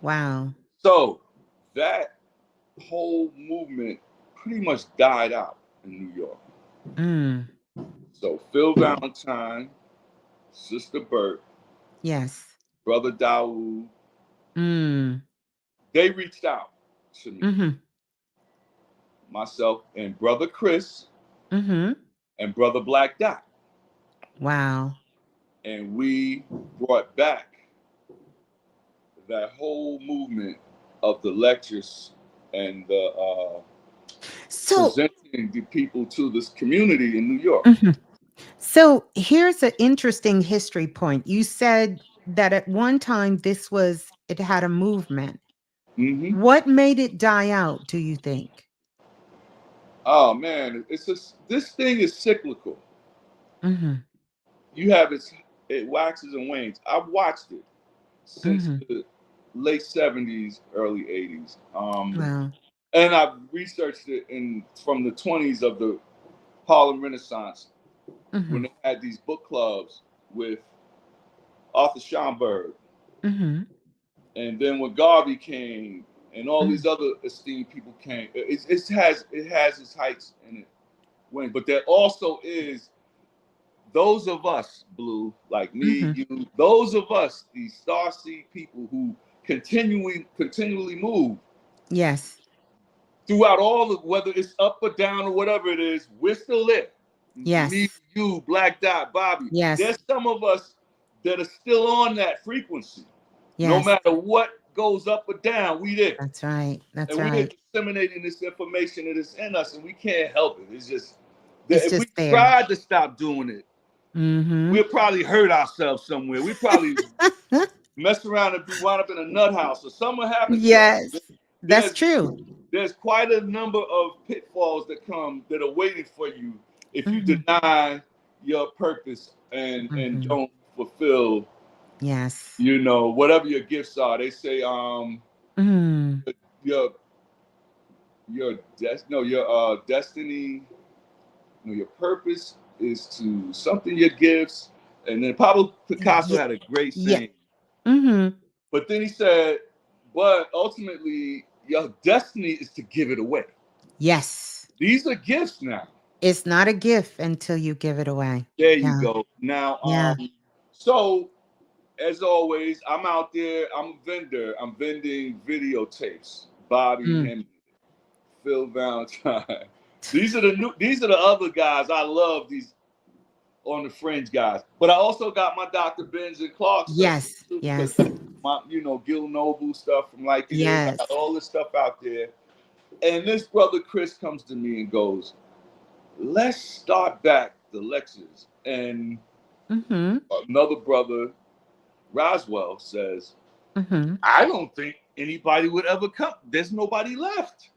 S1: wow.
S2: So that whole movement pretty much died out in New York.
S1: Mm.
S2: So Phil Valentine, Sister Burt,
S1: Yes.
S2: Brother Daoud,
S1: Mm.
S2: they reached out to me,
S1: Mhm.
S2: myself and Brother Chris
S1: Mhm.
S2: and Brother Black Dot,
S1: Wow.
S2: and we brought back that whole movement of the lectures and the
S1: So
S2: presenting the people to this community in New York.
S1: Mhm. So here's an interesting history point. You said that at one time it had a movement.
S2: Hmm.
S1: What made it die out, do you think?
S2: Oh man, it's just this thing is cyclical.
S1: Mhm.
S2: You have it waxes and wanes. I've watched it since
S1: Mhm.
S2: the late '70s, early '80s,
S1: Wow.
S2: and I've researched it in from the '20s of the Harlem Renaissance when
S1: Mhm.
S2: they had these book clubs with Arthur Schomburg,
S1: Mhm.
S2: and then when Garvey came and all these
S1: Mhm.
S2: other esteemed people came. It has its heights and it wins, but there also is those of us, Blue, like me,
S1: Mhm.
S2: you, those of us, these starseed people who continually move,
S1: Yes.
S2: throughout all of, whether it's up or down or whatever it is, we're still there. Me,
S1: Yes.
S2: you, Black Dot, Bobby.
S1: Yes.
S2: There's some of us that are still on that frequency. No
S1: Yes.
S2: matter what goes up or down, we there.
S1: That's right. That's
S2: And we're
S1: right.
S2: disseminating this information that is in us, and we can't help it. It's just that
S1: It's
S2: if we
S1: just there.
S2: tried to stop doing it,
S1: Mm-hmm.
S2: we'll probably hurt ourselves somewhere. We probably mess around and be wound up in a nut house, or something happen to us.
S1: Yes. That's
S2: There's
S1: true.
S2: there's quite a number of pitfalls that come that are waiting for you if you
S1: Mm-hmm.
S2: deny your purpose and
S1: Mm-hmm.
S2: don't fulfill,
S1: Yes.
S2: whatever your gifts are. They say
S1: Mm.
S2: your your destiny, your purpose is to something your gifts. And then Pablo Picasso
S1: Yeah.
S2: had a great
S1: Yeah.
S2: saying,
S1: Mm-hmm.
S2: but then he said, but ultimately your destiny is to give it away.
S1: Yes.
S2: These are gifts now.
S1: It's not a gift until you give it away.
S2: There you
S1: Yeah.
S2: go. Now,
S1: Yeah.
S2: so as always, I'm out there. I'm a vendor. I'm vending videotapes. Bobby
S1: Mm.
S2: Hemming, Phil Valentine. These are the other guys. I love these on the fringe guys. But I also got my Dr. Benz and Clark stuff
S1: Yes.
S2: too, because
S1: Yes.
S2: my Gil Noble stuff from Like It Is. I
S1: Yes.
S2: got all this stuff out there. And this brother Chris comes to me and goes, let's start back the lectures. And
S1: Mm-hmm.
S2: another brother, Roswell, says,
S1: Mm-hmm.
S2: I don't think anybody would ever come. There's nobody left.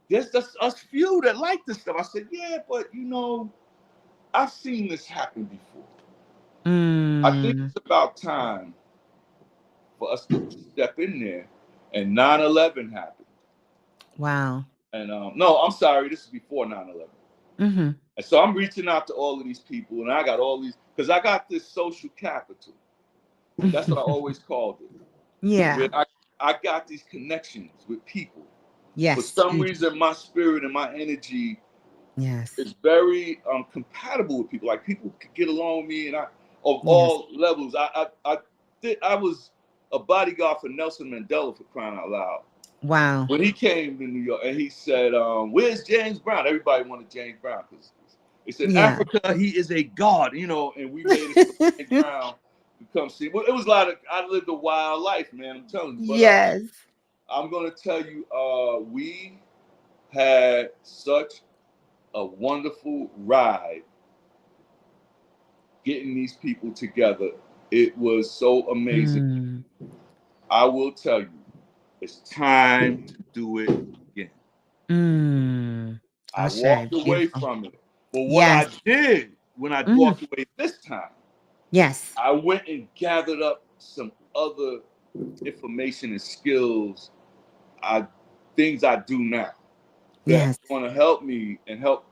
S2: There's just us few that like this stuff. I said, yeah, but I've seen this happen before. I think
S1: Mm.
S2: it's about time for us to step in there. And 9/11 happened.
S1: Wow.
S2: And no, I'm sorry, this is before 9/11.
S1: Mm-hmm.
S2: And so I'm reaching out to all of these people, and I got all these, because I got this social capital. That's what I always called it. Where
S1: Yeah.
S2: I got these connections with people. For
S1: Yes.
S2: some
S1: You,
S2: reason, my spirit and my energy
S1: yes.
S2: is very compatible with people. Like people could get along with me, and of
S1: Yes.
S2: all levels. I was a bodyguard for Nelson Mandela, for crying out loud.
S1: Wow.
S2: When he came to New York, and he said, "Where's James Brown?" Everybody wanted James Brown because he said,
S1: Yeah.
S2: "Africa, he is a god," and we made it for James Brown to come see. Well, it was a lot of. I lived a wild life, man. I'm telling you. But
S1: Yes.
S2: I'm gonna tell you, we had such a wonderful ride getting these people together. It was so amazing.
S1: Mm.
S2: I will tell you, it's time to do it again.
S1: Mm.
S2: I
S1: Ashe.
S2: walked away
S1: Beautiful.
S2: from it. But what
S1: Yes.
S2: I did when I
S1: Mm.
S2: walked away this time,
S1: Yes.
S2: I went and gathered up some other information and skills, I things I do now that
S1: Yes.
S2: want to help me and help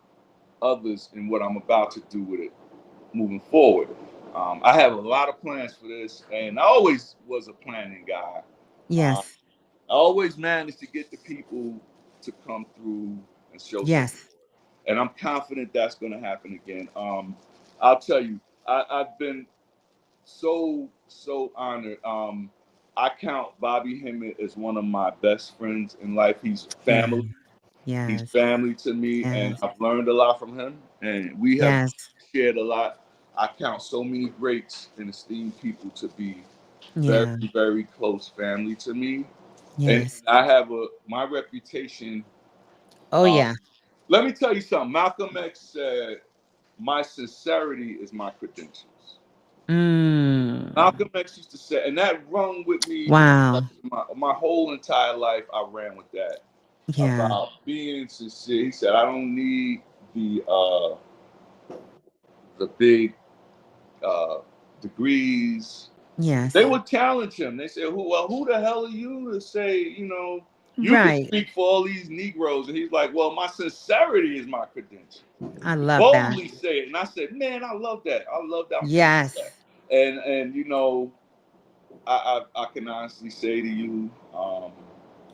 S2: others in what I'm about to do with it moving forward. I have a lot of plans for this, and I always was a planning guy. Uh,
S1: Yes.
S2: I always managed to get the people to come through and show support,
S1: Yes.
S2: and I'm confident that's going to happen again. I'll tell you, I've been so honored. I count Bobby Hemmett as one of my best friends in life. He's
S1: Yeah.
S2: family. He's
S1: Yes.
S2: family to me, and
S1: Yes.
S2: I've learned a lot from him, and we have
S1: Yes.
S2: shared a lot. I count so many greats and esteemed people to be very,
S1: Yeah.
S2: very close family to me, and
S1: Yes.
S2: I have my reputation.
S1: Oh
S2: Um,
S1: yeah.
S2: let me tell you something. Malcolm X said, "My sincerity is my credentials."
S1: Mm.
S2: Malcolm X used to say, and that rung with me
S1: Wow.
S2: my whole entire life. I ran with that
S1: Yeah.
S2: about being sincere. He said, "I don't need the big uh, degrees." They
S1: Yes.
S2: would challenge him. They said, who the hell are you to say, you can
S1: Right.
S2: speak for all these Negroes?" And he's like, "Well, my sincerity is my credential.
S1: I love that.
S2: Boldly say it." And I said, "Man, I love that. I love that. I'm proud of
S1: Yes.
S2: that." And I can honestly say to you,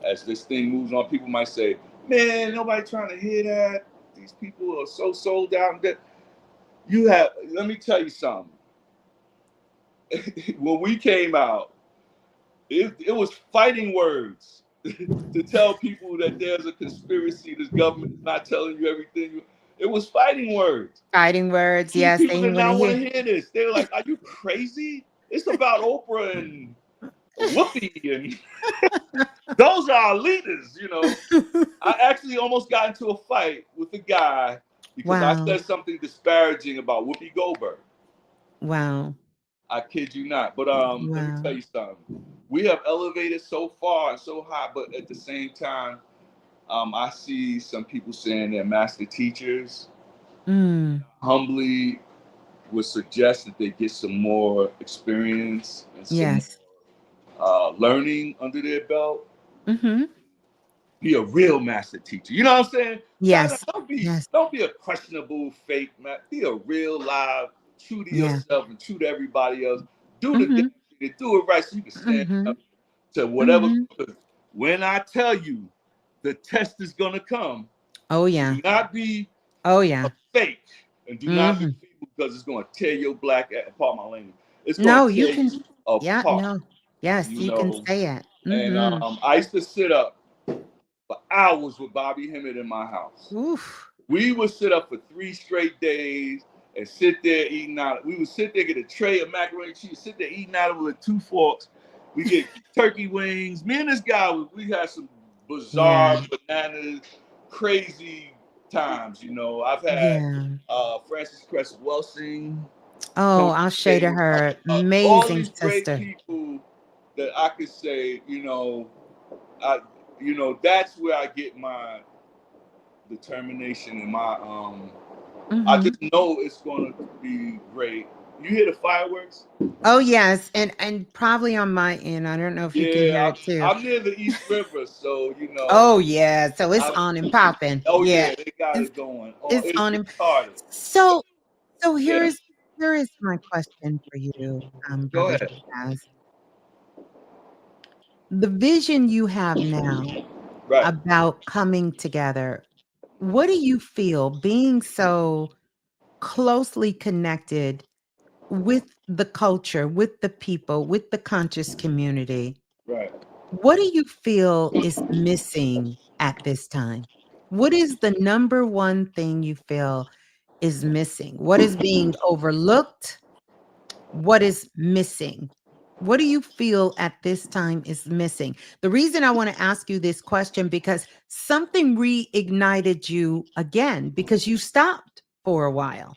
S2: as this thing moves on, people might say, "Man, nobody trying to hear that. These people are so sold out." And that let me tell you something. When we came out, it was fighting words. to tell people that there's a conspiracy, this government is not telling you everything. It was fighting words.
S1: Fighting words.
S2: These
S1: Yes,
S2: people
S1: they
S2: did
S1: didn't want to
S2: not want
S1: hear.
S2: to hear this. They were like, "Are you crazy? It's about Oprah and Whoopi, and those are our leaders." I actually almost got into a fight with a guy because I
S1: Wow.
S2: said something disparaging about Whoopi Goldberg.
S1: Wow.
S2: I kid you not. But let me tell
S1: Wow.
S2: you something. We have elevated so far and so high, but at the same time, I see some people saying they're master teachers.
S1: Mm.
S2: Humbly would suggest that they get some more experience and some more
S1: Yes.
S2: learning under their belt.
S1: Mm-hmm.
S2: Be a real master teacher. You know what I'm saying?
S1: Yes. Yes.
S2: Don't be a questionable fake man. Be a real live, true to
S1: Yeah.
S2: yourself and true to everybody else. Do the damn
S1: Mm-hmm.
S2: thing and do it right so you can stand
S1: Mm-hmm.
S2: up to whatever.
S1: Mm-hmm.
S2: When I tell you the test is gonna come,
S1: Oh
S2: do
S1: yeah.
S2: not be
S1: Oh
S2: a
S1: yeah.
S2: fake and do not be
S1: Mm-hmm.
S2: feeble because it's gonna tear your black apart my language. It's gonna
S1: No, you
S2: tear
S1: can.
S2: you
S1: Yeah.
S2: apart,
S1: No. Yes,
S2: you
S1: you can
S2: know.
S1: say it.
S2: And
S1: Mm-hmm.
S2: I used to sit up for hours with Bobby Hemmett in my house.
S1: Oof.
S2: We would sit up for 3 straight days and sit there eating out. We would sit there, get a tray of macaroni and cheese, sit there eating out of it with 2 forks. We get turkey wings. Me and this guy, we had some bizarre,
S1: Yeah.
S2: bananas, crazy times. I've had
S1: Yeah.
S2: Frances Cress Welsing,
S1: Oh,
S2: Tony
S1: I'll say to
S2: Hayes,
S1: her,
S2: all
S1: amazing
S2: these great
S1: sister.
S2: people that I could say, I, that's where I get my determination and my I
S1: Mm-hmm.
S2: just know it's gonna be great. You hear the fireworks?
S1: Oh yes, and probably on my end. I don't know if you can hear
S2: Yeah,
S1: it too.
S2: I'm near the East River, so
S1: Oh yeah, so it's
S2: I,
S1: on and popping.
S2: oh
S1: Yeah,
S2: yeah, they got
S1: it's
S2: it going. Oh,
S1: it's
S2: it's
S1: on and
S2: retarded.
S1: so so
S2: Yeah,
S1: here is my question for you,
S2: go
S1: brother
S2: ahead.
S1: Shabazz. The vision you have now
S2: Right,
S1: about coming together, what do you feel being so closely connected with the culture, with the people, with the conscious community?
S2: right.
S1: What do you feel is missing at this time? What is the number one thing you feel is missing? What is being overlooked? What is missing? What do you feel at this time is missing? The reason I want to ask you this question because something reignited you again because you stopped for a while.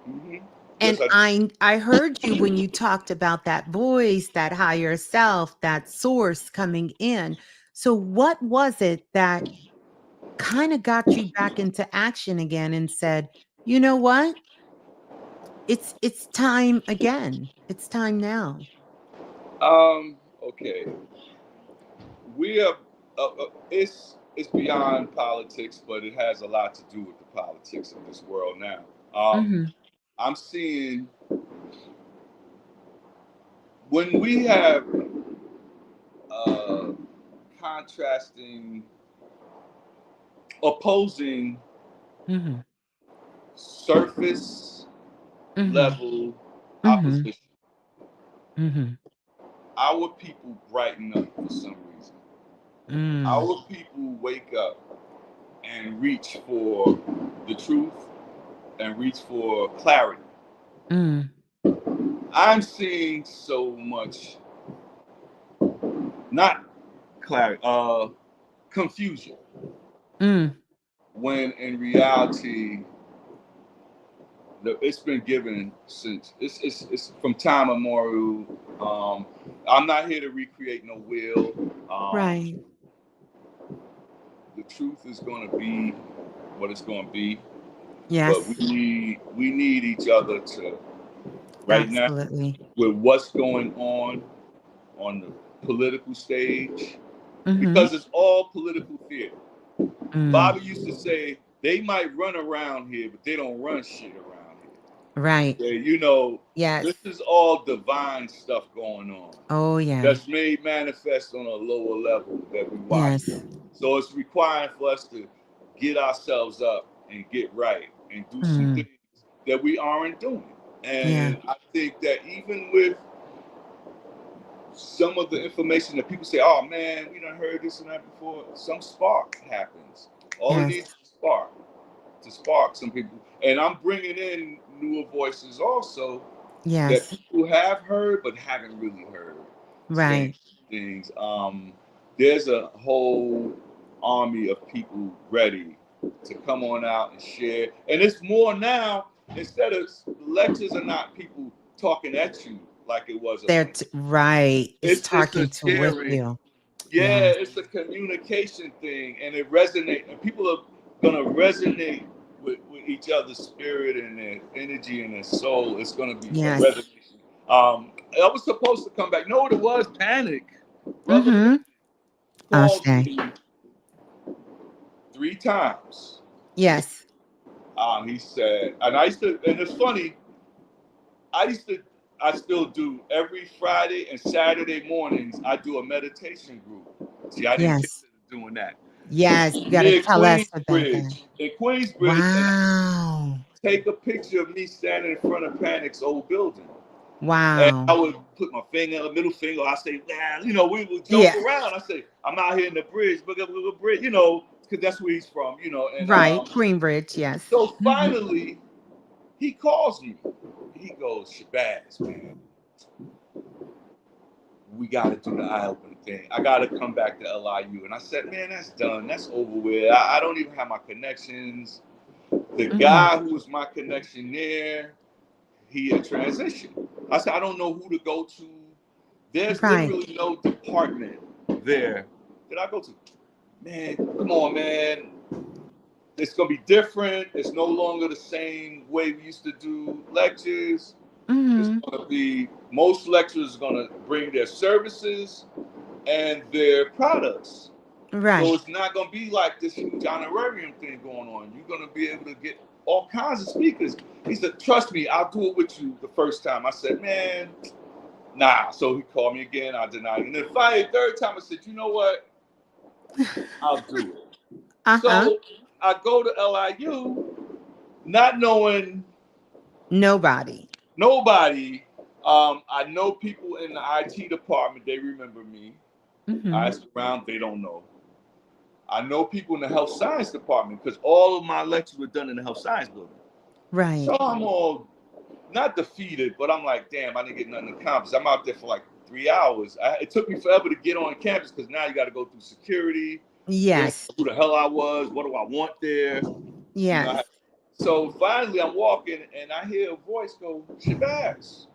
S2: hmm
S1: And
S2: Yes, I.
S1: I heard you when you talked about that voice, that higher self, that source coming in. So what was it that kind of got you back into action again and said, "You know what? It's time again. It's time now."
S2: Okay. We are. It's beyond politics, but it has a lot to do with the politics of this world now.
S1: Mhm.
S2: I'm seeing when we have uh, contrasting, opposing
S1: Mhm.
S2: surface
S1: Mhm.
S2: level
S1: Mhm.
S2: opposition,
S1: Mhm.
S2: our people brighten up for some reason.
S1: Mm.
S2: Our people wake up and reach for the truth and reach for clarity.
S1: Mm.
S2: I'm seeing so much, not clarity, confusion,
S1: Mm.
S2: when in reality, it's been given since it's from time immemorial. I'm not here to recreate no wheel.
S1: Right.
S2: The truth is going to be what it's going to be, but we
S1: Yes.
S2: need each other to right now
S1: Absolutely.
S2: with what's going on the political stage
S1: Mhm.
S2: because it's all political theater.
S1: Mm.
S2: Bobby used to say they might run around here, but they don't run shit around here.
S1: Right.
S2: Yeah,
S1: Yes.
S2: this is all divine stuff going on
S1: Oh yeah.
S2: that's made manifest on a lower level that we watch.
S1: Yes.
S2: So it's requiring for us to get ourselves up and get right and do some
S1: Mm.
S2: things that we aren't doing.
S1: Yeah.
S2: And I think that even with some of the information that people say, oh man, we done heard this and that before. Some spark happens. All it needs
S1: Yes.
S2: is a spark to spark some people. And I'm bringing in newer voices also that
S1: Yes.
S2: people have heard but haven't really heard saying
S1: Right.
S2: things. There's a whole army of people ready to come on out and share. And it's more now, instead of lectures are not people talking at you like it was up in the
S1: Right. It's
S2: it's a
S1: talking to with
S2: sharing.
S1: you.
S2: Yeah,
S1: Yes.
S2: it's a communication thing, and it resonates. And people are gonna resonate with each other's spirit and their energy and their soul. It's gonna be a
S1: Yes.
S2: resonation. I was supposed to come back. No, it was Panic. Brother
S1: Mm-hmm.
S2: Panic
S1: I'll
S2: called
S1: stay.
S2: me 3 times.
S1: Yes.
S2: He said, and I used to, and it's funny. I used to, I still do every Friday and Saturday mornings. I do a meditation group. See, I didn't
S1: Yes.
S2: consider doing that
S1: Yes. You got to
S2: near
S1: tell us about that.
S2: Queensbridge. In Queensbridge, and I
S1: Wow.
S2: take a picture of me standing in front of Panic's old building. And
S1: Wow.
S2: I would put my finger, middle finger. I say, man, we would joke
S1: Yeah.
S2: around. I say, I'm out here in the bridge, look at the bridge, because that's where he's from, And
S1: Right. Greenbridge. Yes.
S2: so
S1: Mm-hmm.
S2: finally, he calls me. He goes, Shabazz, man, we got to do the eye opening thing. I got to come back to LIU. And I said, man, that's done. That's over with. I don't even have my connections. The
S1: Mm-hmm.
S2: guy who was my connection there, he had transitioned. I said, I don't know who to go to. There's
S1: Right.
S2: literally no department there that I go to. Man, come on, man. It's going to be different. It's no longer the same way we used to do lectures. It's
S1: Mm-hmm.
S2: going to be, most lecturers are going to bring their services and their products. So
S1: Right.
S2: it's not going to be like this huge honorarium thing going on. You're going to be able to get all kinds of speakers. He said, trust me, I'll do it with you the first time. I said, man, nah. So he called me again. I denied it. And then finally, third time, I said, you know what? I'll do it.
S1: Uh-huh.
S2: So I go to LIU not knowing
S1: Nobody.
S2: nobody. I know people in the IT department. They remember me. I
S1: Mm-hmm.
S2: ask around. They don't know. I know people in the health science department because all of my lectures were done in the health science building.
S1: Right.
S2: So I'm all not defeated, but I'm like, damn, I didn't get nothing accomplished. I'm out there for like 3 hours. It took me forever to get on campus because now you got to go through security. Then
S1: Yes.
S2: who the hell I was? What do I want there? I
S1: Yes.
S2: so finally I'm walking and I hear a voice go, Shabazz.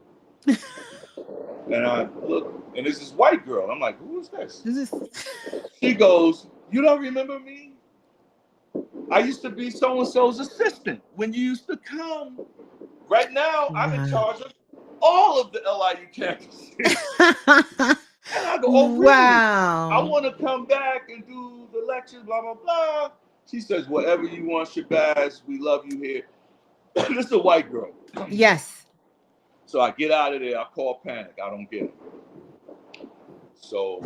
S2: And I look, and it's this white girl. I'm like, who is this?
S1: This is
S2: She goes, you don't remember me? I used to be so-and-so's assistant when you used to come. Right now, I'm in
S1: wow.
S2: charge of all of the LIU campuses. And I go, oh, really? I
S1: Wow.
S2: want to come back and do the lectures, blah, blah, blah. She says, whatever you want, Shabazz, we love you here. This is a white girl.
S1: Yes.
S2: So I get out of there. I call Panic. I don't get him. So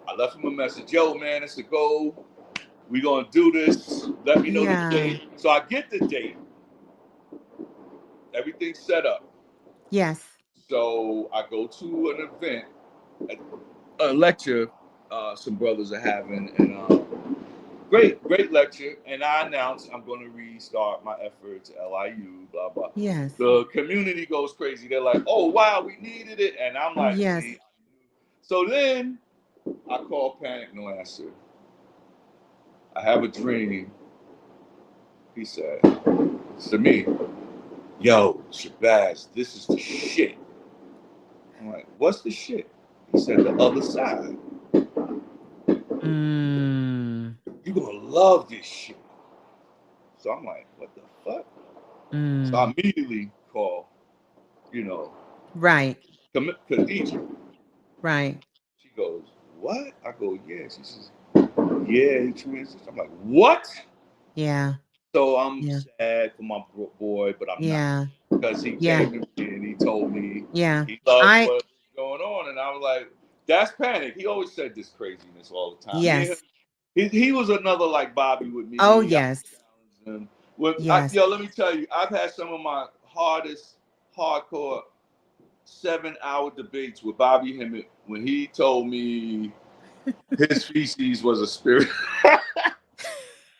S2: I left him a message. Yo, man, it's a go. We going to do this. Let me know the
S1: Yeah.
S2: date. So I get the date. Everything's set up.
S1: Yes.
S2: So I go to an event, a lecture some brothers are having, and great lecture. And I announce I'm going to restart my efforts at LIU, blah, blah.
S1: Yes.
S2: The community goes crazy. They're like, oh, wow, we needed it. And I'm like,
S1: Yes.
S2: see. So then I call Panic, no answer. I have a dream. He said to me, yo, Shabazz, this is the shit. I'm like, what's the shit? He said, the other side.
S1: Mm.
S2: You're going to love this shit. So I'm like, what the fuck? So I
S1: Mm.
S2: immediately call,
S1: Right.
S2: Khadija.
S1: Right.
S2: She goes, what? I go, yeah. She says, yeah, he transitioned. I'm like, what?
S1: Yeah.
S2: So I'm
S1: Yeah.
S2: sad for my boy, but I'm not.
S1: Yeah.
S2: Because he
S1: Yeah.
S2: came to me and he told me
S1: Yeah.
S2: he loved
S1: I
S2: what was going on. And I was like, that's Panic. He always said this craziness all the time. Me and him,
S1: yes.
S2: he was another like Bobby with
S1: Oh
S2: me. I
S1: yes.
S2: challenged him. When
S1: Yes.
S2: let me tell you, I've had some of my hardest, hardcore 7-hour debates with Bobby Hemmett when he told me his feces was a spirit.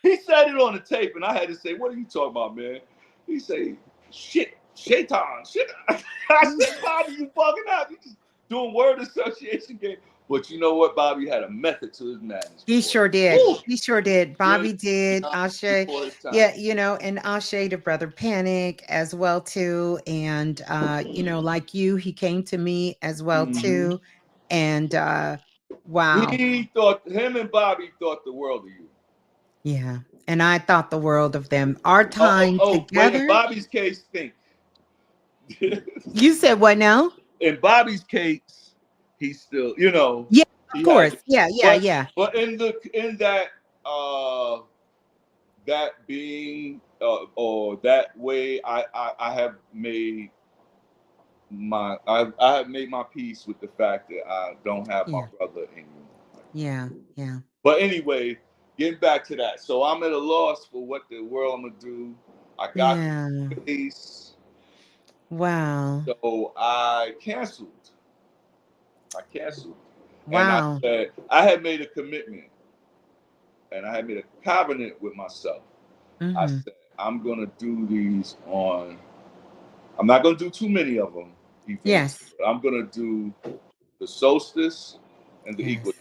S2: He said it on the tape, and I had to say, "What are you talking about, man?" He say, "Shit, shaitan, shit." I said, "Bobby, you fucking up. You just doing word association game." But you know what? Bobby had a method to his madness.
S1: He
S2: Boy.
S1: sure did.
S2: Woo!
S1: He sure did.
S2: Really,
S1: Bobby did. Ashe.
S2: before his time.
S1: Yeah, and Ashe the brother Panic as well too. And like you, he came to me as well
S2: Mm-hmm.
S1: too. And wow.
S2: He thought him and Bobby thought the world of you.
S1: Yeah. And I thought the world of them. Our
S2: Oh, oh,
S1: time
S2: oh! Wait, in
S1: together.
S2: Bobby's case, think.
S1: You said what now?
S2: In Bobby's case, he's still,
S1: Yeah, of
S2: he has,
S1: course. Yeah, yeah,
S2: but
S1: yeah.
S2: in that that being or that way, I have made I have made my peace with the fact that I don't have my
S1: Yeah.
S2: brother anymore.
S1: Yeah. Yeah.
S2: But anyway, getting back to that, so I'm at a loss for what the world I'm gonna do. I got
S1: Yeah.
S2: the space,
S1: Wow.
S2: so I canceled. And I
S1: Wow.
S2: said I had made a commitment, and I had made a covenant with myself. I
S1: Mhm.
S2: said I'm gonna do these on. I'm not gonna do too many of them events,
S1: Yes.
S2: but I'm gonna do the solstice and the
S1: Yes.
S2: equinox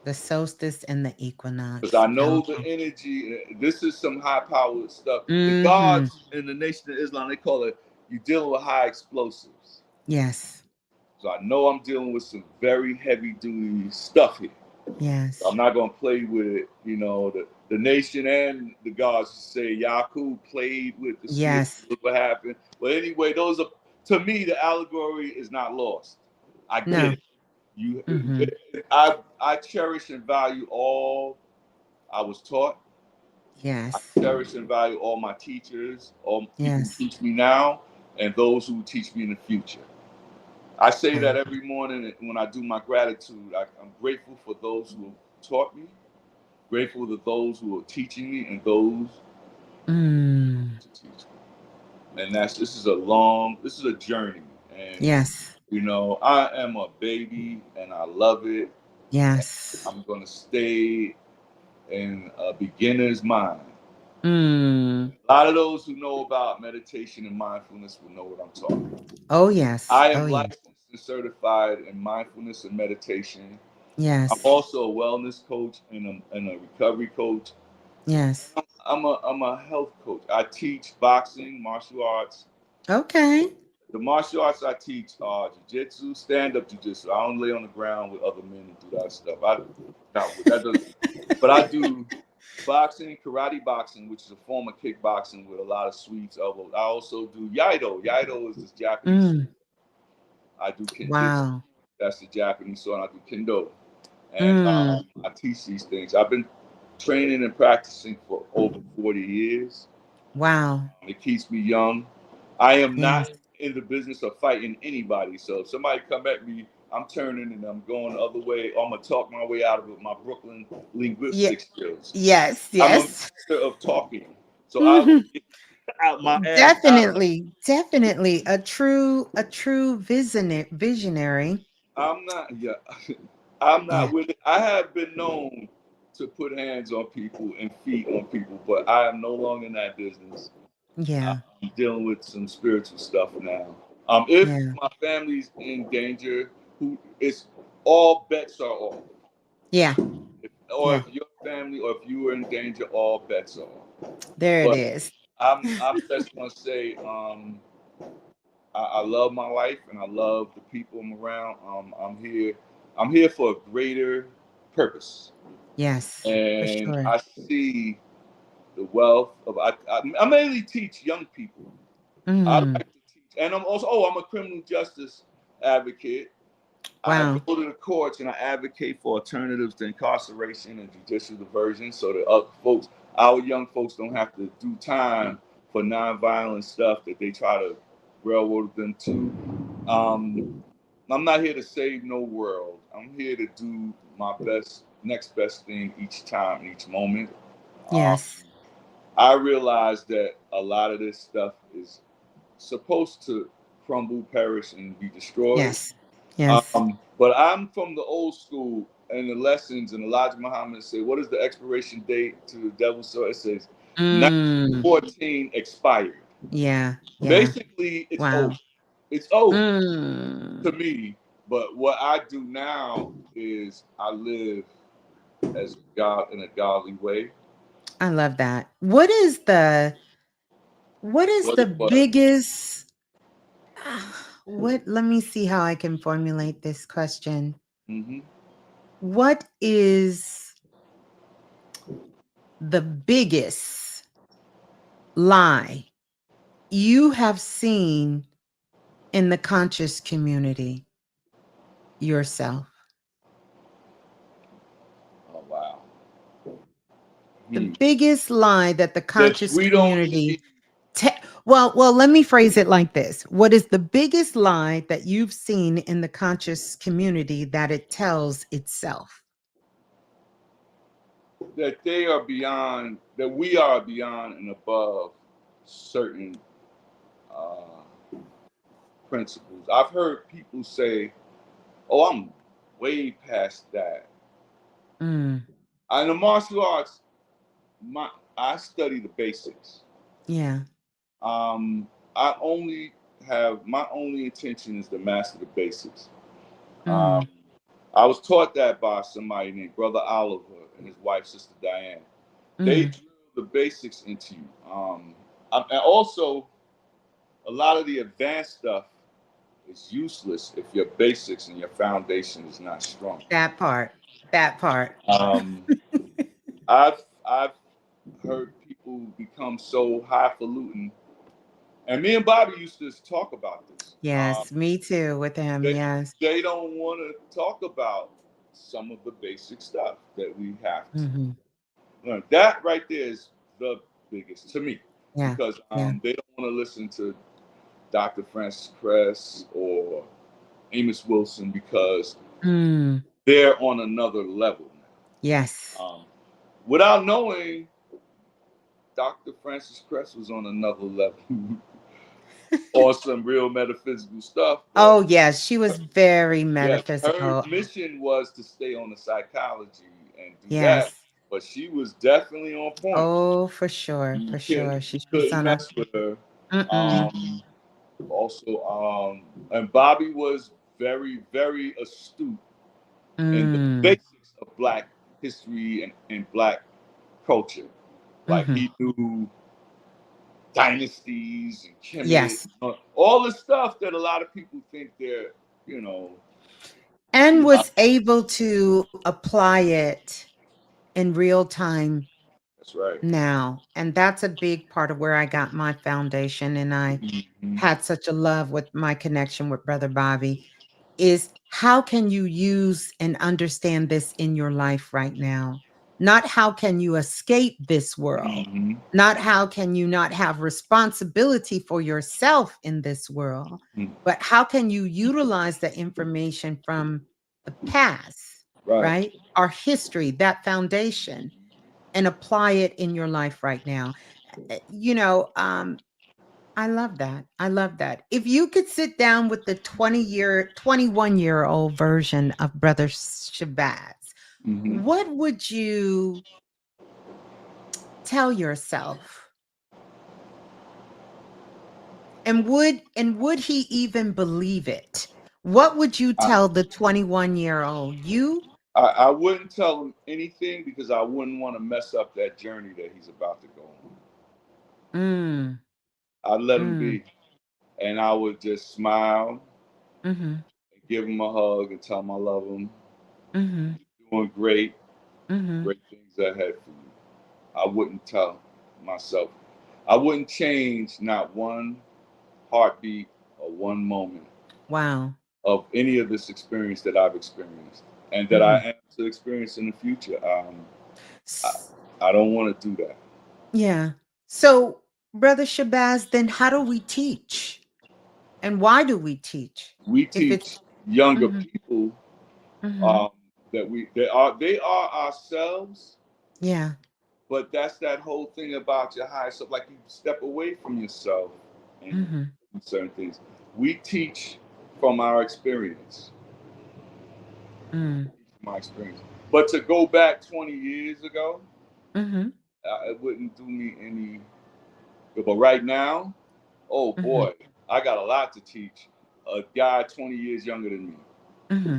S1: The solstice and the
S2: because I
S1: equinox.
S2: know the
S1: Powerful.
S2: energy. This is some high powered stuff. The
S1: Mhm.
S2: gods in the Nation of Islam, they call it you dealing with high explosives.
S1: Yes.
S2: So I know I'm dealing with some very heavy duty stuff here. I'm
S1: Yes.
S2: not gonna play with it. The nation and the gods say Yaku played with the seal.
S1: Yes.
S2: Look what happened. But anyway, those are to me the allegory is not lost. I get
S1: No.
S2: it. You,
S1: Mhm.
S2: I cherish and value all I was taught. I
S1: Yes.
S2: cherish and value all my teachers, all people who
S1: Yes.
S2: teach me now, and those who teach me in the future. I say that
S1: Powerful.
S2: every morning when I do my gratitude. I'm grateful for those who taught me, grateful to those who are teaching me, and those
S1: Mm.
S2: to teach me. And this is a journey. And,
S1: Yes.
S2: I am a baby and I love it.
S1: Yes.
S2: I'm going to stay in a beginner's mind.
S1: Mm.
S2: A lot of those who know about meditation and mindfulness will know what I'm talking about.
S1: Oh, yes.
S2: I
S1: Oh,
S2: am
S1: yeah.
S2: licensed and certified in mindfulness and meditation. I'm
S1: Yes.
S2: also a wellness coach and a recovery coach.
S1: Yes.
S2: I'm a health coach. I teach boxing, martial arts.
S1: Okay.
S2: The martial arts I teach are jiu-jitsu, stand-up jiu-jitsu. I don't lay on the ground with other men and do that stuff. That doesn't. But I do boxing, karate boxing, which is a form of kickboxing with a lot of sweeps, elbows. I also do Yaido. Yaido is this Japanese.
S1: Mm.
S2: I do Kenjutsu.
S1: Wow.
S2: That's the Japanese sword. I do Kendo. And
S1: Mm.
S2: I teach these things. I've been training and practicing for over 40 years.
S1: Wow.
S2: It keeps me young. I am
S1: Yes.
S2: not in the business of fighting anybody. So if somebody come at me, I'm turning and I'm going the other way. I'm gonna talk my way out of it with my Brooklyn
S1: Yeah.
S2: linguistic skills.
S1: Yes.
S2: I'm a
S1: Yes.
S2: master of talking. So I will get out my ass out of it.
S1: Definitely. Definitely a true visionary.
S2: I'm not yeah. I'm
S1: Yeah.
S2: not with it. I have been known to put hands on people and feet on people, but I am no longer in that business.
S1: Yeah.
S2: I'm dealing with some spiritual stuff now. If
S1: Yeah.
S2: my family's in danger, who it's all bets are off.
S1: Yeah.
S2: Or
S1: Yeah.
S2: if your family or if you are in danger, all bets are off.
S1: There it
S2: But
S1: is.
S2: I'm just gonna say, I love my life and I love the people I'm around. I'm here for a greater purpose,
S1: Yes, for
S2: and
S1: sure.
S2: I see the wealth of. I mainly teach young people. I
S1: Mm.
S2: like to teach, and I'm a criminal justice advocate. I
S1: Wow.
S2: go to the courts and I advocate for alternatives to incarceration and judicial diversion, so that our young folks, don't have to do time for nonviolent stuff that they try to railroad them to. I'm not here to save no world. I'm here to do my next best thing each time, each moment. Um,
S1: Yes.
S2: I realize that a lot of this stuff is supposed to crumble, perish, and be destroyed.
S1: Yes. Yes.
S2: But I'm from the old school, and the lessons, and Elijah Muhammad said, what is the expiration date to the devil's sword? It says
S1: Mm.
S2: 1914 expired.
S1: Yeah. Yeah.
S2: Basically, it's over.
S1: Wow.
S2: It's over to
S1: Mm.
S2: me. But what I do now is I live as God in a godly way.
S1: I love that. What is
S2: What
S1: the
S2: it was.
S1: biggest what let me see how I can formulate this question.
S2: Hmm.
S1: What is the biggest lie you have seen in the conscious community yourself?
S2: Oh wow.
S1: The
S2: Hmm.
S1: biggest lie that the
S2: That
S1: conscious
S2: we don't
S1: community
S2: need.
S1: well, let me phrase it like this. What is the biggest lie that you've seen in the conscious community that it tells itself?
S2: That they are beyond. That we are beyond and above certain uh, principles. I've heard people say, "Oh, I'm way past that."
S1: Mm,
S2: In the martial arts, I study the basics.
S1: yeah.
S2: Um, I only have my only intention is to master the basics. Um,
S1: Mm,
S2: I was taught that by somebody named Brother Oliver and his wife, Sister Diane. They
S1: mm.
S2: drill the basics into you. And also, a lot of the advanced stuff is useless if your basics and your foundation is not strong.
S1: That part. That part.
S2: Um, I've heard people become so highfalutin, and me and Bobby used to talk about this.
S1: Yes, me too with him.
S2: They
S1: Yes.
S2: they don't want to talk about some of the basic stuff that we have to
S1: Hmm.
S2: learn. That right there is the biggest to me,
S1: Yeah.
S2: because
S1: Yeah.
S2: they don't want to listen to Dr. Francis Cress or Amos Wilson because
S1: Mm,
S2: they're on another level
S1: yes.
S2: now. Without knowing, Dr. Francis Cress was on another level or some real metaphysical stuff, but
S1: Oh, yes. She was very
S2: yes, her
S1: metaphysical.
S2: mission was to stay on the psychology and do that,
S1: Yes.
S2: but she was definitely on point.
S1: Oh, for sure. For sure.
S2: You
S1: She's
S2: couldn't
S1: on a
S2: mess with her.
S1: mm-mm.
S2: Um, Also, and Bobby was very, very astute in the
S1: Mm.
S2: basics of Black history and Black culture. Like
S1: Hmm.
S2: he knew dynasties and Kemet,
S1: Yes.
S2: all the stuff that a lot of people think they're, you know,
S1: And
S2: too high.
S1: was able to apply it in real time
S2: That's right.
S1: now. And that's a big part of where I got my foundation. And I
S2: Hmm.
S1: had such a love with my connection with Brother Bobby is how can you use and understand this in your life right now? Not how can you escape this world?
S2: Hmm.
S1: Not how can you not have responsibility for yourself in this world, but how can you utilize the information from the past,
S2: Right.
S1: right? Our history, that foundation, and apply it in your life right now. You know, I love that. I love that. If you could sit down with the 21-year-old version of Brother Shabazz,
S2: Hmm.
S1: what would you tell yourself? And would he even believe it? What would you
S2: I,
S1: tell the 21-year-old you?
S2: I wouldn't tell him anything because I wouldn't want to mess up that journey that he's about to go on.
S1: Mm,
S2: I'd let him
S1: mm,
S2: be, and I would just smile
S1: mhm,
S2: and give him a hug and tell him I love him.
S1: mhm,
S2: You're doing great,
S1: mhm.
S2: great things ahead for you. I wouldn't tell myself. I wouldn't change not one heartbeat or one moment
S1: Wow.
S2: of any of this experience that I've experienced and that I
S1: Mhm.
S2: am to experience in the future. I,
S1: S
S2: I don't want to do that.
S1: Yeah. So, Brother Shabazz, then how do we teach? And why do we teach?
S2: We
S1: If it's
S2: teach younger
S1: mhm,
S2: people
S1: mhm.
S2: um, that they are ourselves,
S1: Yeah.
S2: but that's that whole thing about your higher self. Like you step away from yourself and
S1: Mhm.
S2: certain things. We teach from our experience.
S1: Mm.
S2: My experience. But to go back 20 years ago,
S1: Mm-hmm.
S2: it wouldn't do me any good. But right now, oh
S1: Mm-hmm.
S2: boy, I got a lot to teach a guy 20 years younger than me.
S1: Mm-hmm.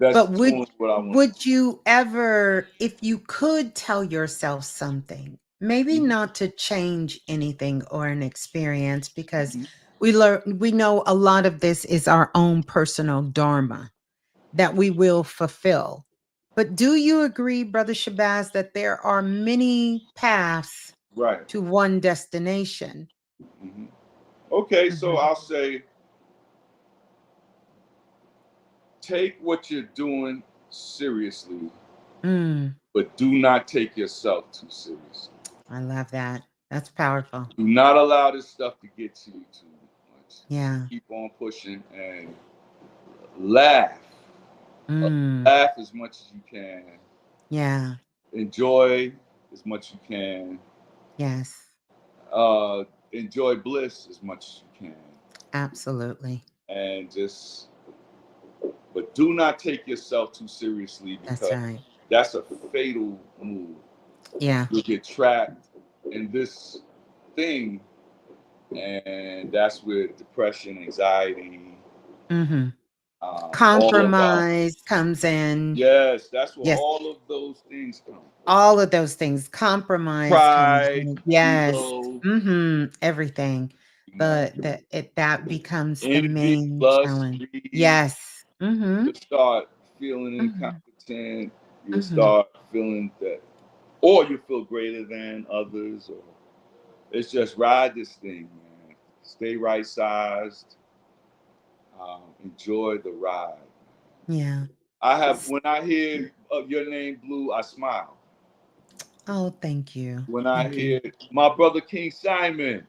S2: That's
S1: But
S2: doing what I want
S1: would you ever, if you could tell yourself something, maybe
S2: to do.
S1: not to change anything or an experience, because
S2: Mhm.
S1: we know a lot of this is our own personal dharma that we will fulfill. But do you agree, Brother Shabazz, that there are many paths
S2: Right.
S1: to one destination?
S2: Hmm. Okay, so
S1: Mm-hmm.
S2: I'll say take what you're doing seriously,
S1: Mm,
S2: but do not take yourself too seriously.
S1: I love that. That's powerful.
S2: Do not allow this stuff to get to you too much.
S1: Yeah.
S2: Keep on pushing and laugh.
S1: Mm,
S2: Laugh as much as you can.
S1: yeah.
S2: Enjoy as much as you can.
S1: Yes.
S2: Uh, Enjoy bliss as much as you can.
S1: Absolutely.
S2: And just, but do not take yourself too seriously
S1: That's
S2: because
S1: right.
S2: that's a fatal move.
S1: Yeah.
S2: You'll get trapped in this thing, and that's where depression, anxiety,
S1: Mm-hmm.
S2: all of our,
S1: Compromise comes in.
S2: yes, that's where
S1: Yes.
S2: all of those things come.
S1: All of those things. Compromise comes
S2: Pride,
S1: in. Yes.
S2: ego,
S1: Mm-hmm. Everything.
S2: you know,
S1: That becomes the
S2: envy,
S1: main
S2: lust,
S1: challenge.
S2: greed.
S1: Yes. Mm-hmm.
S2: You'll start feeling
S1: Mm-hmm.
S2: incompetent. You'll
S1: Mm-hmm.
S2: start feeling that, or you feel greater than others, or it's just ride this thing, man. Stay right sized. Enjoy the ride.
S1: Yeah.
S2: I have when I hear your name, Blue, I smile.
S1: Oh, thank you.
S2: When I
S1: Thank you.
S2: hear my brother King Simon,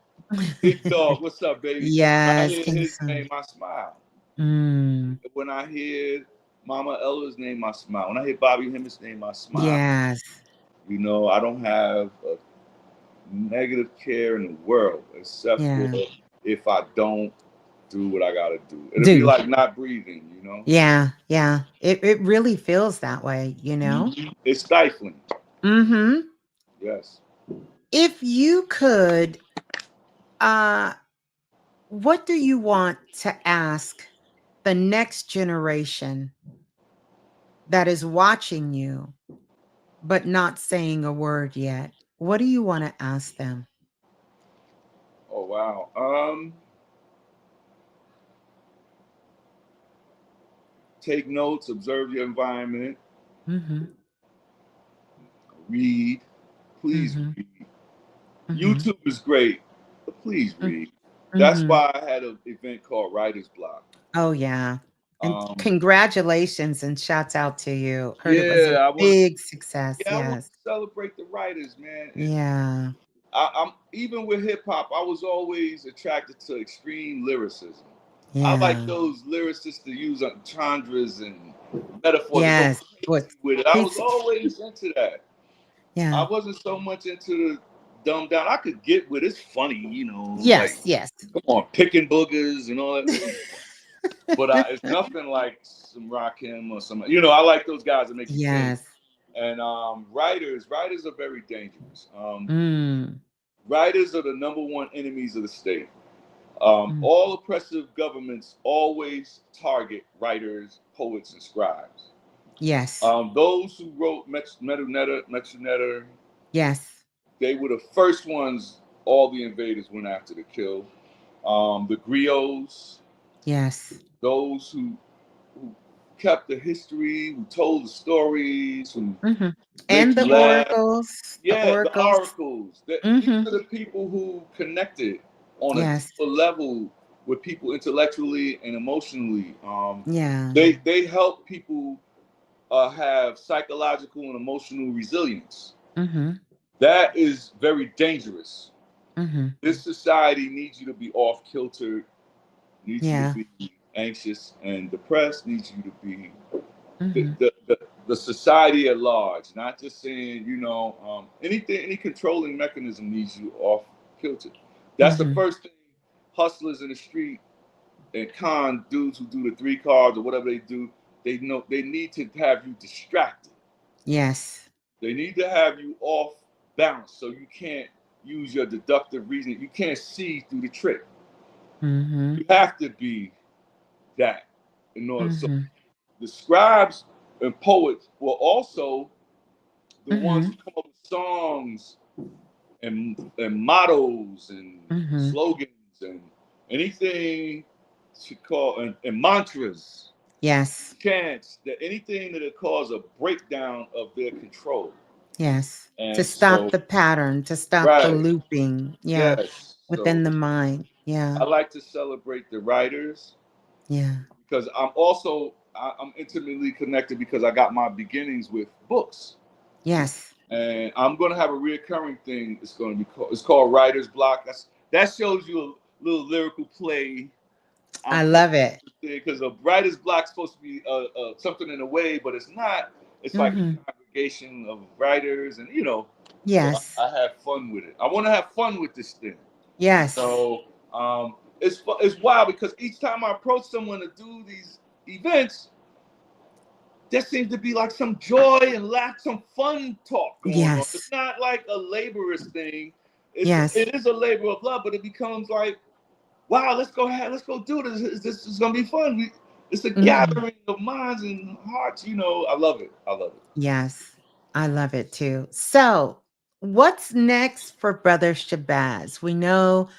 S2: Big Dog, what's up, baby? When I
S1: Yes,
S2: hear
S1: King
S2: his
S1: Son.
S2: name, I smile.
S1: Mm.
S2: When I hear Mama Ella's name, I smile. When I hear Bobby Hemmett's name, I smile.
S1: Yes.
S2: You know, I don't have a negative care in the world except for
S1: Yeah.
S2: if I don't do what I gotta do. It'll be
S1: Do.
S2: like not breathing, you know?
S1: Yeah. Yeah. It really feels that way, you know?
S2: Mhm. It's stifling.
S1: Mm-hmm.
S2: Yes.
S1: If you could, uh, what do you want to ask the next generation that is watching you, but not saying a word yet? What do you want to ask them?
S2: Oh wow. Take notes, observe your environment,
S1: Mm-hmm.
S2: read. Please
S1: Mm-hmm.
S2: read.
S1: Mm-hmm.
S2: YouTube is great, but please read. That's
S1: Mm-hmm.
S2: why I had an event called Writer's Block.
S1: Oh, yeah. And
S2: Um,
S1: congratulations and shouts out to you. Heard it was a
S2: yeah, I want to.
S1: big success.
S2: Yeah, I want
S1: Yes.
S2: to celebrate the writers, man. And
S1: Yeah.
S2: I'm even with hip hop. I was always attracted to extreme lyricism. I like
S1: Yeah.
S2: those lyricists to use entendres and metaphors to go
S1: Yes. What
S2: crazy with it. I was
S1: crazy.
S2: always into that. I
S1: Yeah.
S2: wasn't so much into the dumb down. I could get with it's funny, you know, like
S1: Yes, yes.
S2: come on, picking boogers and all that. But it's nothing like some Rakim or some. You know, I like those guys that make you think.
S1: Yes.
S2: And writers are very dangerous.
S1: Mm.
S2: Writers are the number one enemies of the state.
S1: Mm.
S2: All oppressive governments always target writers, poets, and scribes.
S1: Yes.
S2: Those who wrote Metanetta,
S1: Yes.
S2: they were the first ones all the invaders went after to kill. The griots,
S1: Yes.
S2: those who kept the history, who told the stories, who
S1: Mhm.
S2: make
S1: And
S2: you
S1: the
S2: laugh.
S1: oracles, the
S2: Yeah, the
S1: oracles.
S2: oracles. These
S1: Mhm.
S2: are the people who connected on a
S1: Yes.
S2: deeper level with people intellectually and emotionally.
S1: Yeah.
S2: They help people have psychological and emotional resilience.
S1: Mhm.
S2: That is very dangerous.
S1: Mhm.
S2: This society needs you to be off kilter, needs you to
S1: Yeah.
S2: be anxious and depressed, needs you to be the,
S1: Mhm.
S2: the, the, the society at large, not just saying, you know, anything, any controlling mechanism needs you off kilter. That's the
S1: Mhm.
S2: first thing hustlers in the street and con dudes who do the 3 cards or whatever they do, they know they need to have you distracted.
S1: Yes.
S2: They need to have you off balance so you can't use your deductive reasoning. You can't see through the trick.
S1: Mm-hmm.
S2: You have to be that in order. So
S1: Mm-hmm.
S2: the scribes and poets were also the ones
S1: Mm-hmm.
S2: who come up with songs and mottos and
S1: Mm-hmm.
S2: slogans and anything to call and mantras,
S1: Yes.
S2: chants, that anything that would cause a breakdown of their control.
S1: Yes. To
S2: And
S1: stop
S2: so,
S1: the pattern, to stop the
S2: right,
S1: looping. Yeah.
S2: yes. So
S1: Within the mind. Yeah.
S2: I like to celebrate the writers
S1: Yeah.
S2: because I'm intimately connected because I got my beginnings with books.
S1: Yes.
S2: And I'm gonna have a reoccurring thing. It's gonna be called. It's called Writer's Block. That shows you a little lyrical play. I'm
S1: I
S2: putting
S1: love it.
S2: because a writer's block is supposed to be something in a way, but it's not. It's like
S1: Mm-hmm.
S2: a congregation of writers, and you know. So
S1: Yes.
S2: I have fun with it. I want to have fun with this thing.
S1: Yes.
S2: So it's wild because each time I approach someone to do these events, there seems to be like some joy and laugh, some fun talk going on. It's
S1: Yes.
S2: not like a laborious thing.
S1: Yes.
S2: It is a labor of love, but it becomes like, wow, let's go do this. This is gonna be fun. It's a
S1: Mm-hmm.
S2: gathering of minds and hearts. You know, I love it. I love it.
S1: Yes. I love it too. So, what's next for Brother Shabazz? We know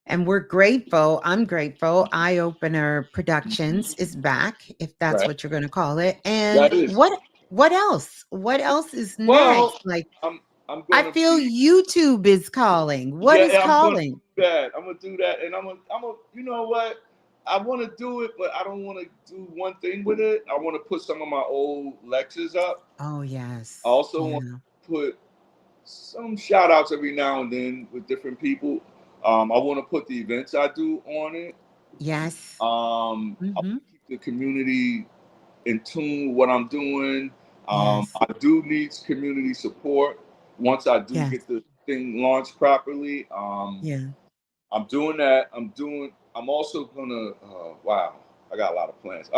S1: and we're grateful. I'm grateful. Eye Opener Productions is back, if that's
S2: Right.
S1: what you're going to call it. And
S2: That is.
S1: what else? What else is next?
S2: Well,
S1: Like
S2: I'm I'm
S1: I
S2: gonna
S1: feel
S2: be
S1: YouTube is calling. What is
S2: yeah, I'm gonna
S1: calling?
S2: do that. I'm gonna do that, and you know what? I want to do it, but I don't want to do one thing with it. I want to put some of my old lectures up.
S1: Oh
S2: I
S1: yes.
S2: also want
S1: Yeah.
S2: to put some shout outs every now and then with different people. I want to put the events I do on it.
S1: Yes.
S2: I want
S1: Mhm.
S2: to keep the community in tune with what I'm doing.
S1: Yes.
S2: I do need community support once I do
S1: Yes.
S2: get the thing launched properly.
S1: Yeah.
S2: I'm doing that. I'm also gonna. Wow, I got a lot of plans.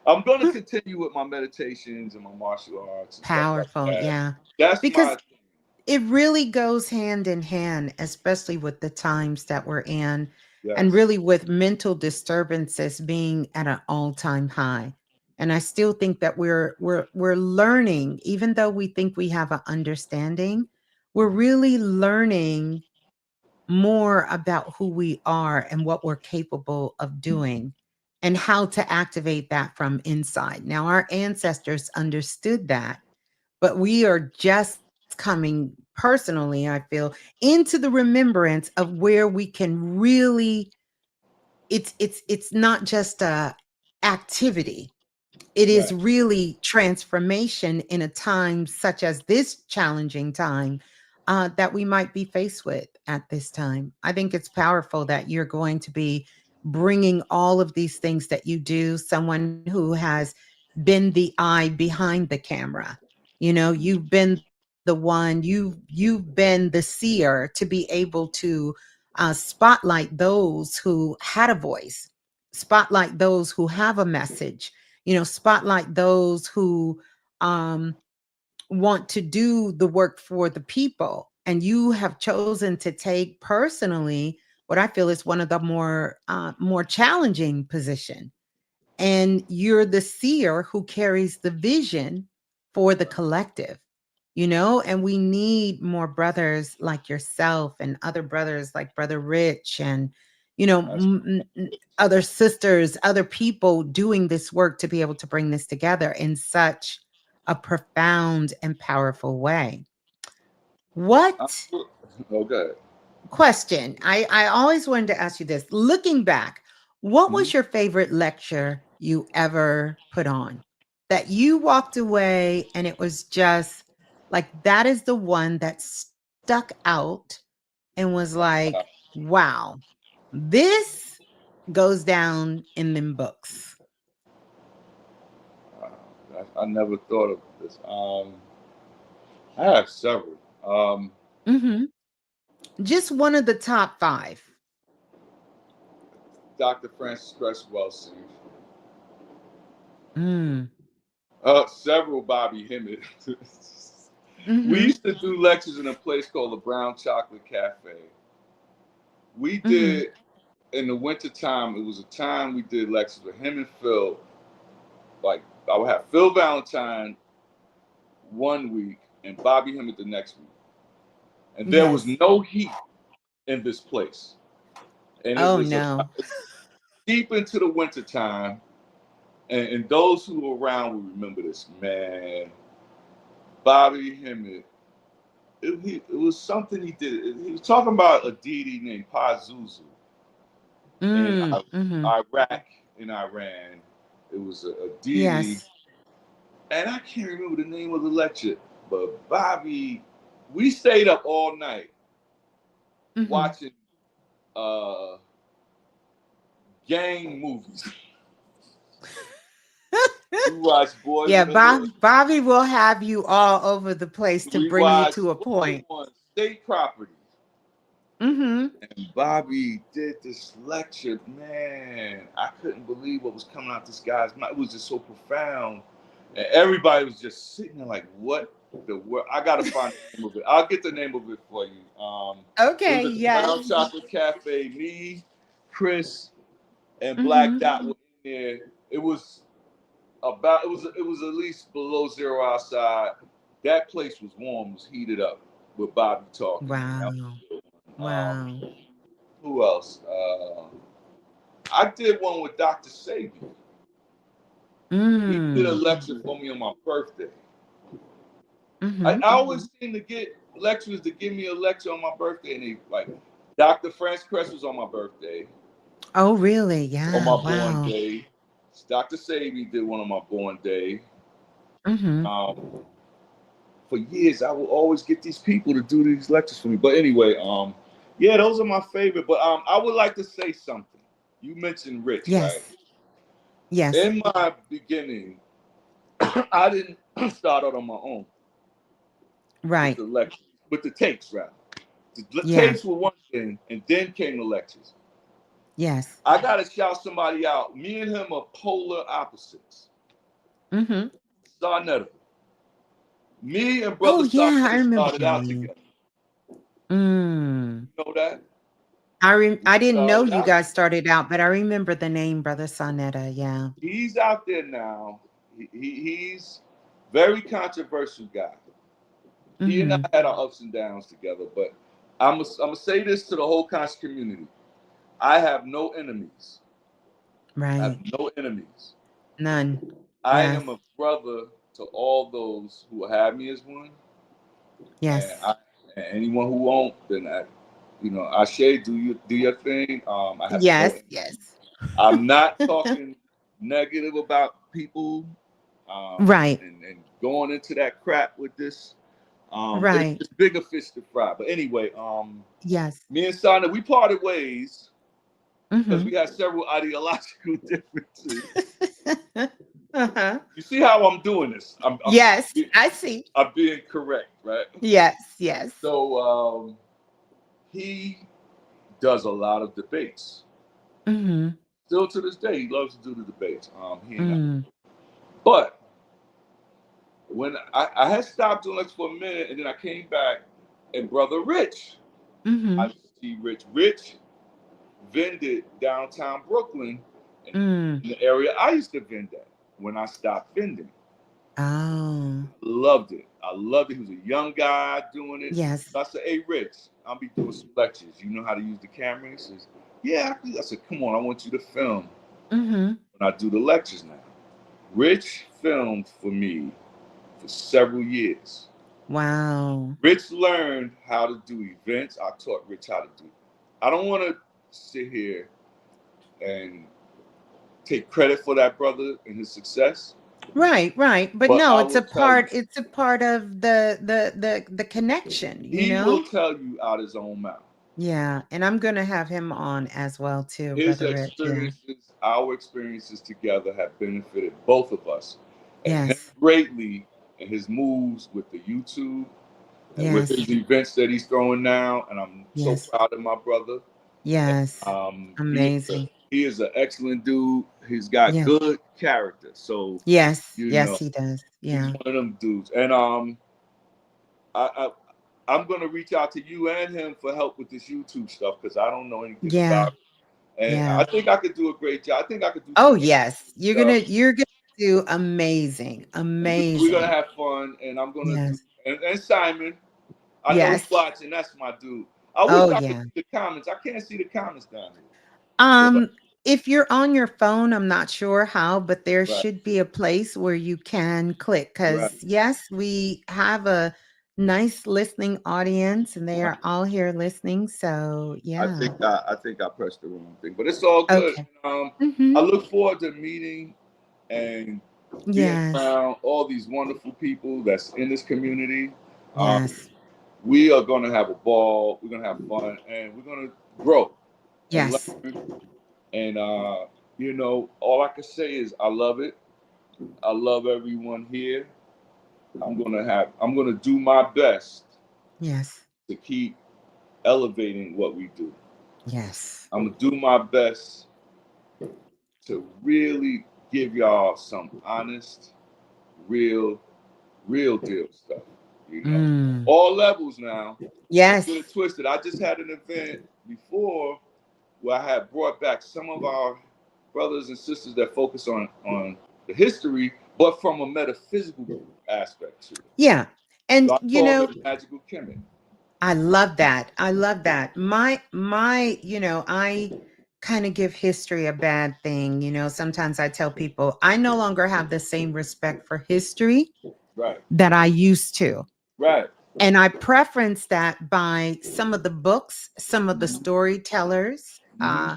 S2: I'm gonna continue with my meditations and my martial arts and stuff like
S1: Powerful.
S2: that.
S1: Yeah.
S2: That's my
S1: Because it really goes hand in hand, especially with the times that we're in, and
S2: yes,
S1: really with mental disturbances being at an all-time high. And I still think that we're learning, even though we think we have an understanding, we're really learning more about who we are and what we're capable of doing and how to activate that from inside. Now, our ancestors understood that, but we are just coming personally, I feel, into the remembrance of where we can really it's not just a activity. It is
S2: right.
S1: really transformation in a time such as this challenging time that we might be faced with at this time. I think it's powerful that you're going to be bringing all of these things that you do, someone who has been the eye behind the camera. You know, you've been the one, you've been the seer to be able to spotlight those who had a voice, spotlight those who have a message, you know, spotlight those who um, want to do the work for the people. And you have chosen to take personally what I feel is one of the more challenging position. And you're the seer who carries the vision for the collective, you know, and we need more brothers like yourself and other brothers like Brother Rich and, you know,
S2: That's,
S1: other sisters, other people doing this work to be able to bring this together in such a profound and powerful way.
S2: I'm,
S1: What
S2: okay.
S1: question? I always wanted to ask you this. Looking back, what
S2: Mhm.
S1: was your favorite lecture you ever put on? That you walked away and it was just like that is the one that stuck out and was like,
S2: Uh,
S1: wow, this goes down in them books.
S2: I never thought of this. I have several.
S1: Hmm. Just one of the top five.
S2: Dr. Francis Cresswell Steve.
S1: Mm.
S2: Several Bobby Hemmett. We
S1: Mm-hmm.
S2: used to do lectures in a place called the Brown Chocolate Cafe. We
S1: Mm-hmm.
S2: did in the wintertime, it was a time we did lectures with him and Phil. Like I would have Phil Valentine one week and Bobby Hemmett the next week. And there was
S1: Yes.
S2: no heat in this place. And it
S1: Oh
S2: was
S1: no.
S2: deep into the wintertime. And those who were around will remember this, man. Bobby Hemmett, it was something he did. He was talking about a deity named Pazuzu in
S1: Mm. Mm-hmm.
S2: Iraq and Iran. It was a deity,
S1: Yes.
S2: and I can't remember the name of the lecture, but Bobby, we stayed up all night
S1: Mm-hmm.
S2: watching uh, gang movies. We watched Boys
S1: Yeah,
S2: in the Hood.
S1: Bobby will have you all over the place to
S2: We
S1: bring you
S2: watched
S1: to a
S2: what was
S1: point.
S2: one state property.
S1: Mm-hmm.
S2: And Bobby did this lecture, man. I couldn't believe what was coming out this guy's mouth. It was just so profound. And everybody was just sitting there like, what the world? I got to find the name of it. I'll get the name of it for you. It was
S1: Okay,
S2: at the
S1: yes.
S2: Brown Chocolate Cafe. Me, Chris, and Black
S1: Mm-hmm.
S2: Dot were in there. It was at least below zero outside. That place was warm, was heated up with Bobby talking. That was
S1: Wow.
S2: good.
S1: Wow.
S2: Who else? I did one with Dr. Sabi. He did a
S1: Mm.
S2: lecture for me on my birthday. I
S1: Mm-hmm.
S2: always seem to get lecturers to give me a lecture on my birthday, and they like Dr. Francis Cress was on my birthday,
S1: Oh, really?
S2: on
S1: Yeah.
S2: my born
S1: Wow.
S2: day. Dr. Sabi did one on my born day.
S1: Mm-hmm.
S2: Um, for years, I will always get these people to do these lectures for me. But anyway, yeah, those are my favorite. But I would like to say something. You mentioned Rich, right?
S1: Yes. Yes.
S2: In my beginning, I didn't start out on my own with
S1: Right.
S2: the lectures, with the tapes, rather. The
S1: Yeah.
S2: tapes were one thing, and then came the lectures.
S1: Yes.
S2: I got to shout somebody out. Me and him are polar opposites.
S1: Mm-hmm.
S2: Sarnetta. Me and
S1: Oh,
S2: Brother
S1: yeah. I
S2: Sarnetta
S1: remember
S2: started
S1: the
S2: out
S1: name.
S2: together.
S1: Mm.
S2: You know that?
S1: I
S2: We
S1: didn't know
S2: started
S1: you
S2: out.
S1: guys started out, but I remember the name Brother Sonetta. Yeah.
S2: He's out there now. He's very controversial guy. He and I
S1: Mm-hmm.
S2: had our ups and downs together, but I'm gonna say this to the whole conscious community. I have no enemies. I have
S1: Right.
S2: no enemies.
S1: None.
S2: I
S1: Yes.
S2: am a brother to all those who have me as one, and
S1: Yes.
S2: and anyone who won't, then Ashe, do your thing. I have no
S1: Yes.
S2: enemies.
S1: Yes.
S2: I'm not talking negative about people,
S1: Right.
S2: and going into that crap with this.
S1: Right.
S2: It's bigger fish to fry. But anyway,
S1: Yes.
S2: me and Sana, we parted ways because
S1: Mm-hmm.
S2: we had several ideological differences.
S1: Uh-huh.
S2: You see how I'm doing this?
S1: Yes, I see.
S2: I'm being correct, right?
S1: Yes. Yes.
S2: So he does a lot of debates.
S1: Mm-hmm.
S2: Still to this day, he loves to do the debates. He and I.
S1: Mm.
S2: But when I had stopped doing this for a minute, and then I came back, and Brother Rich, I
S1: Mm-hmm.
S2: used to see Rich. Rich vended downtown Brooklyn in
S1: Mm.
S2: the area I used to vend at when I stopped vending.
S1: Oh.
S2: Loved it. I loved it. He was a young guy doing it.
S1: Yes.
S2: So I said, "Hey, Rich, I'll be doing some lectures. You know how to use the camera?" He says, "Yeah." I said, "Come on, I want you to film
S1: Mm-hmm.
S2: when I do the lectures now." Rich filmed for me for several years.
S1: Wow.
S2: Rich learned how to do events. I taught Rich how to do it. I don't want to sit here and take credit for that brother and his success,
S1: Right, right. But
S2: but
S1: no,
S2: I will tell you,
S1: it's a part of the connection, you
S2: he will
S1: know?
S2: tell you out his own mouth.
S1: Yeah. And I'm gonna have him on as well too,
S2: His
S1: Brother Rich. Yeah.
S2: experiences, our experiences together have benefited both of us, and him
S1: Yes.
S2: greatly, and his moves with the YouTube and with
S1: Yes.
S2: his events that he's throwing now. And I'm so
S1: Yes.
S2: proud of my brother.
S1: Yes.
S2: He is
S1: Amazing.
S2: he is an excellent dude. He's got
S1: Yeah.
S2: good character. So,
S1: Yes.
S2: you
S1: Yes,
S2: know,
S1: he does.
S2: he's
S1: Yeah.
S2: one of them dudes. And I, I I'm gonna reach out to you and him for help with this YouTube stuff because I don't know anything
S1: Yeah.
S2: about it. And
S1: Yeah.
S2: I think I could do a great job. I think I could do
S1: Oh,
S2: some
S1: yes.
S2: stuff.
S1: You're gonna do amazing.
S2: And we're gonna
S1: Amazing.
S2: have fun. And I'm gonna do.
S1: Yes.
S2: And Simon, I know he's
S1: Yes.
S2: watching. That's my dude. I wish
S1: Oh,
S2: I could
S1: yeah.
S2: see the comments. I can't see the comments down here. But
S1: Um, if you're on your phone, I'm not sure how, but there
S2: right,
S1: should be a place where you can click.
S2: right.
S1: Because yes, we have a nice listening audience and they
S2: Right.
S1: are all here listening. So yeah.
S2: I think I pressed the wrong thing, but it's all good.
S1: Okay.
S2: I
S1: Mm-hmm.
S2: look forward to meeting and being
S1: Yes.
S2: around all these wonderful people that's in this community. Um,
S1: Yes.
S2: we are going to have a ball. We're going to have fun, and we're going to grow and
S1: Yes.
S2: learn. And all I can say is I love it. I love everyone here. I'm gonna do my best
S1: Yes.
S2: to keep elevating what we do.
S1: Yes.
S2: I'm gonna do my best to really give y'all some honest, real, real deal stuff. You know,
S1: Mm.
S2: all levels now. Don't
S1: Yes.
S2: get it twisted. I just had an event before where I had brought back some of our brothers and sisters that focus on the history, but from a metaphysical aspect to it.
S1: Yeah.
S2: So
S1: And
S2: I call it magical chemistry.
S1: I love that. I love that. I kind of give history a bad thing. Sometimes I tell people I no longer have the same respect for history
S2: Right,
S1: that I used to.
S2: right.
S1: And I preference that by some of the books, some of the storytellers
S2: Mm-hmm.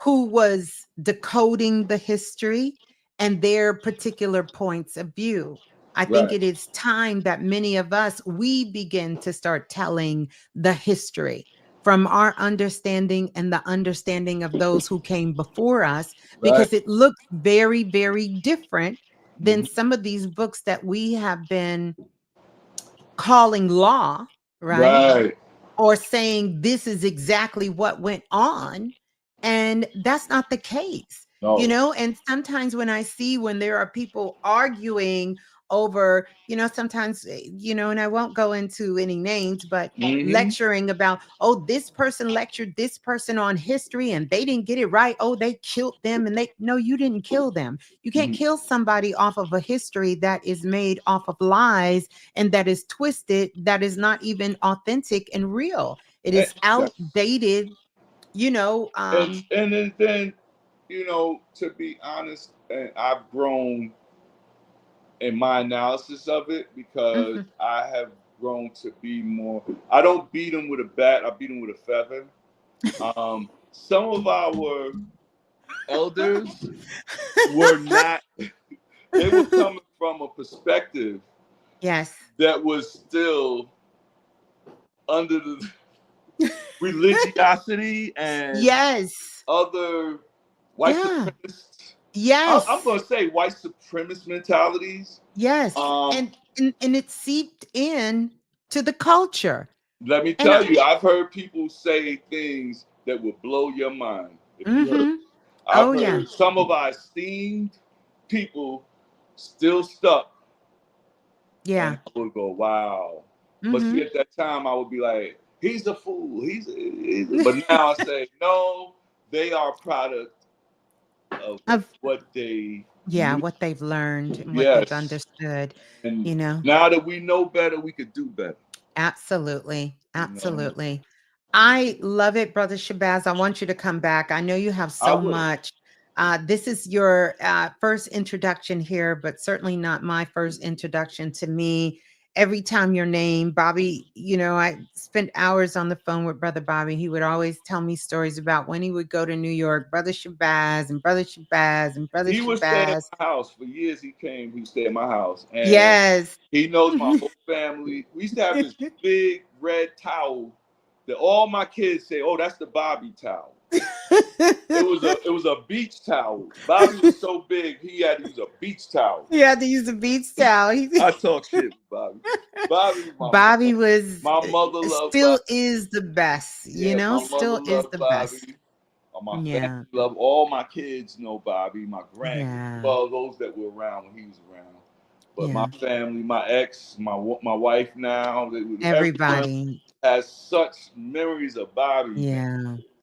S1: who was decoding the history and their particular points of view. I think
S2: Right,
S1: it is time that many of us we begin to start telling the history from our understanding and the understanding of those who came before us
S2: right.
S1: because it looks very very different than
S2: Mm-hmm.
S1: some of these books that we have been calling law, right?
S2: Right.
S1: Or saying this is exactly what went on. And that's not the case,
S2: No.
S1: And sometimes when there are people arguing over, sometimes, and I won't go into any names, but
S2: Mm-hmm.
S1: lecturing about, oh, this person lectured this person on history and they didn't get it right. Oh, they killed them. And no, you didn't kill them. You can't
S2: Mm-hmm.
S1: kill somebody off of a history that is made off of lies and that is twisted, that is not even authentic and real. It is
S2: Exactly.
S1: outdated, you know.
S2: And then to be honest, and I've grown in my analysis of it because
S1: Mhm.
S2: I have grown to be more. I don't beat them with a bat. I beat them with a feather. Some of our elders were not. They were coming from a perspective
S1: Yes.
S2: that was still under the religiosity and
S1: Yes.
S2: other white
S1: Yeah.
S2: supremacist. I'm
S1: Yes.
S2: going to say white supremacist mentalities.
S1: Yes.
S2: Um,
S1: And it seeped in to the culture.
S2: Let me
S1: And
S2: tell you, I've heard people say things that will blow your mind if you heard.
S1: mhm.
S2: I've
S1: Oh yeah.
S2: heard some of our esteemed people still stuck, and
S1: Yeah.
S2: I would go, "Wow." But see,
S1: Mhm.
S2: at that time, I would be like, "He's a fool." But now I say, no, they are a product of
S1: Of
S2: what they
S1: yeah,
S2: knew.
S1: what they've learned and what they've
S2: Yes,
S1: understood,
S2: and
S1: you know.
S2: now that we know better, we could do better.
S1: Absolutely.
S2: You know,
S1: Absolutely. I love it, Brother Shabazz. I want you to come back. I know you have
S2: I
S1: so
S2: will.
S1: much. This is your first introduction here, but certainly not my first introduction to me. Every time your name, Bobby, I spent hours on the phone with Brother Bobby. He would always tell me stories about when he would go to New York, Brother Shabazz and Brother Shabazz and Brother
S2: He would stay at
S1: Shabazz.
S2: my house for years. He came. He stayed at my house, and
S1: Yes.
S2: he knows my whole family. We used to have this big red towel that all my kids say, "Oh, that's the Bobby towel." It was a beach towel. Bobby was so big he had to use a beach towel.
S1: You had to use a beach towel.
S2: I talk shit with Bobby. Bobby was my
S1: Bobby
S2: mother.
S1: was
S2: My mother loved
S1: still
S2: Bobby.
S1: is the best,
S2: Yeah, my mother
S1: still is
S2: loved
S1: the best.
S2: Bobby. My family
S1: Yeah.
S2: love all my kids know Bobby, my grandkids,
S1: Yeah.
S2: well, those that were around when he was around. But my
S1: Yeah.
S2: family, my ex, my wife now, everyone
S1: Everybody.
S2: has such memories of Bobby, man.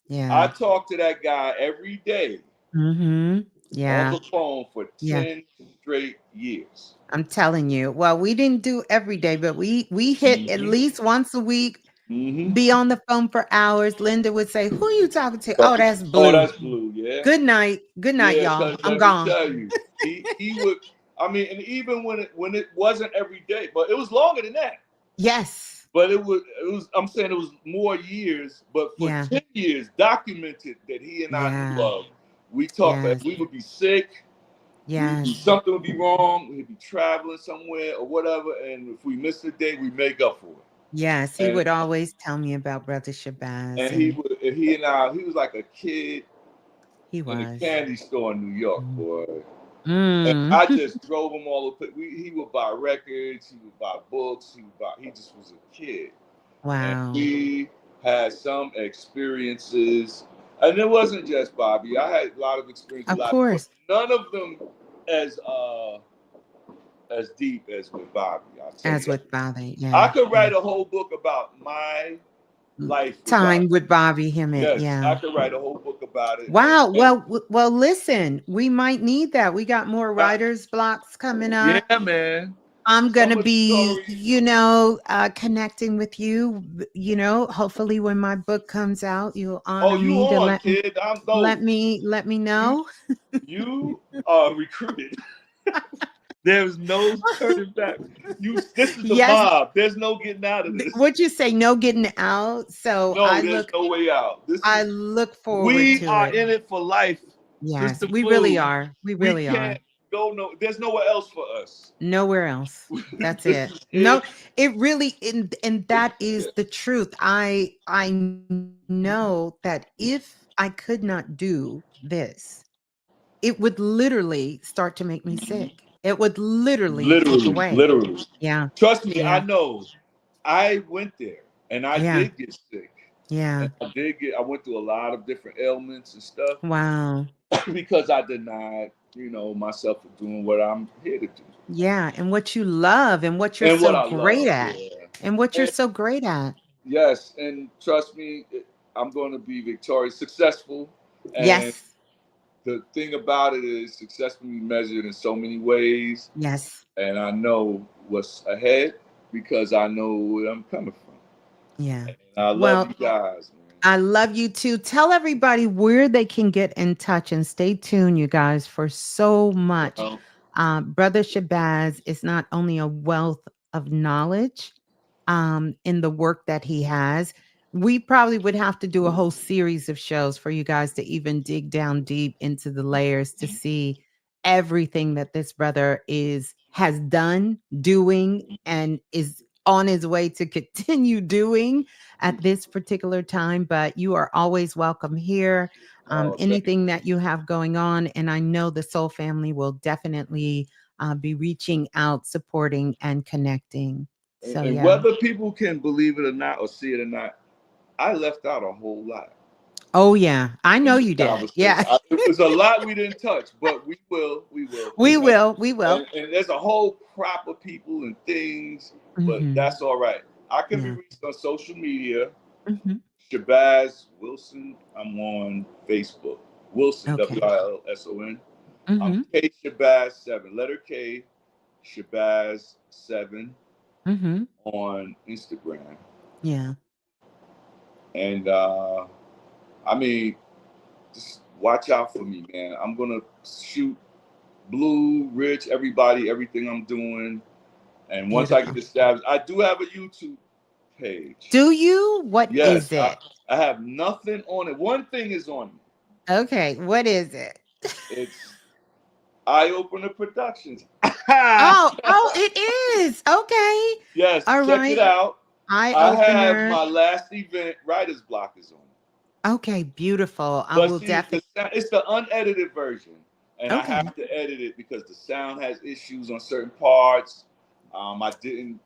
S1: Yeah.
S2: I
S1: Yeah.
S2: talk to that guy every day
S1: Mhm.
S2: on
S1: Yeah.
S2: the phone for
S1: Yeah.
S2: 10 straight years.
S1: I'm telling you. Well, we didn't do every day, but we hit at
S2: Mm-hmm.
S1: least once a week, be
S2: Mm-hmm.
S1: on the phone for hours. Linda would say, "Who are you talking to?" "Oh,
S2: Talking,
S1: that's
S2: oh,
S1: Blue."
S2: that's Blue, yeah.
S1: "Good night. Good night,
S2: Yeah,
S1: y'all.
S2: because
S1: I'm
S2: let me
S1: gone."
S2: tell you, he would, I mean, and even when it wasn't every day, but it was longer than that.
S1: Yes.
S2: But it was I'm saying it was more years, but for
S1: Yeah.
S2: 10 years documented that he and I knew
S1: Yeah.
S2: of. We talked, if
S1: Yes.
S2: we would be sick,
S1: Yes.
S2: something would be wrong, we'd be traveling somewhere or whatever, and if we missed a day, we make up for
S1: Yes, he
S2: it.
S1: would always tell me about Brother Shabazz,
S2: And he
S1: and
S2: would, and he and I, he was like a kid
S1: he
S2: in a
S1: was.
S2: candy store in New York,
S1: Mm.
S2: boy. And
S1: Mm.
S2: I just drove him all the. He would buy records, he would buy books, he just was a kid, and
S1: Wow.
S2: we had some experiences, and it wasn't just Bobby. I had a lot of experiences,
S1: Of
S2: but
S1: course.
S2: none of them as uh as deep as with Bobby. I'll tell you
S1: As
S2: that.
S1: with Bobby,
S2: I
S1: yeah,
S2: could
S1: yeah.
S2: write a whole book about my
S1: Mm.
S2: life with Bobby.
S1: Time with Bobby Hemmett,
S2: Yes,
S1: yeah.
S2: I could write a whole book about it,
S1: Wow, well, listen, we might need that. We got more
S2: and
S1: writer's blocks coming up.
S2: yeah, man.
S1: I'm
S2: Some
S1: gonna
S2: of the
S1: be,
S2: stories.
S1: connecting with you, hopefully when my book comes out, you'll
S2: Oh,
S1: honor
S2: you
S1: me to
S2: on, kid? I'm no.
S1: let me
S2: You
S1: know.
S2: you are recruited. There's no turning back. This is the
S1: Yes,
S2: mob. There's no getting out of this.
S1: what you say, no getting out. So
S2: No, there's no way out.
S1: I look forward
S2: We
S1: to
S2: are
S1: it.
S2: in it for life.
S1: Yes,
S2: Sister
S1: we really
S2: Blue,
S1: are. We
S2: we
S1: really are.
S2: can't go no. There's nowhere else for us.
S1: Nowhere else. That's
S2: This
S1: it.
S2: is
S1: No,
S2: it.
S1: it really and that is
S2: Yeah.
S1: the truth. I know that if I could not do this, it would literally start to make me sick. It would literally take
S2: Literally,
S1: away.
S2: literally.
S1: Yeah.
S2: Trust me, I
S1: Yeah.
S2: know. I went there and I
S1: Yeah.
S2: did get sick. And
S1: Yeah.
S2: I went through a lot of different ailments and stuff
S1: Wow.
S2: because I denied, myself for doing what I'm here to do
S1: Yeah, and what you love and what you're
S2: and
S1: so
S2: what I
S1: great
S2: love.
S1: at.
S2: Yeah.
S1: And what you're
S2: And
S1: so great at.
S2: yes, and trust me, I'm going to be victorious, successful. And
S1: Yes.
S2: the thing about it is, success can be measured in so many ways.
S1: Yes.
S2: And I know what's ahead because I know where I'm coming from.
S1: Yeah.
S2: And I love you
S1: Well,
S2: guys, man.
S1: I love you too. Tell everybody where they can get in touch and stay tuned, you guys, for so much.
S2: Well,
S1: Brother Shabazz is not only a wealth of knowledge in the work that he has. We probably would have to do a whole series of shows for you guys to even dig down deep into the layers to see everything that this brother has done, doing, and is on his way to continue doing at this particular time. But you are always welcome here.
S2: oh, thank
S1: Anything that you have going on, and I know the Soul family will definitely be reaching out, supporting, and connecting. So
S2: and
S1: yeah.
S2: whether people can believe it or not or see it or not, I left out a whole lot
S1: Oh yeah, I
S2: in
S1: know
S2: this
S1: you did.
S2: conversation.
S1: Yeah.
S2: It was a lot we didn't touch, but we will.
S1: We will. We will.
S2: And there's a whole crop of people and things, but
S1: Mhm.
S2: that's all right. I can be
S1: Yeah.
S2: reached on social media.
S1: Mhm.
S2: Shabazz Wilson. I'm on Facebook. Wilson,
S1: Okay.
S2: Wilson. I'm
S1: Mhm.
S2: K Shabazz 7, letter K Shabazz 7
S1: Mhm.
S2: on Instagram.
S1: Yeah.
S2: And I mean, just watch out for me, man. I'm gonna shoot Blue, Rich, everybody, everything I'm doing. And once I get
S1: Beautiful.
S2: established, I do have a YouTube page.
S1: Do you? What is
S2: Yes,
S1: it?
S2: I have nothing on it. One thing is on it.
S1: Okay, what is it?
S2: It's Eye Opener Productions.
S1: Oh, it is. Okay.
S2: Yes,
S1: All
S2: check it
S1: right.
S2: out.
S1: Eye
S2: I have
S1: opener.
S2: my last event, Writer's Block is on it.
S1: Okay, beautiful. I
S2: But
S1: will
S2: see,
S1: definitely.
S2: it's the unedited version, and I
S1: Okay.
S2: have to edit it because the sound has issues on certain parts. I didn't.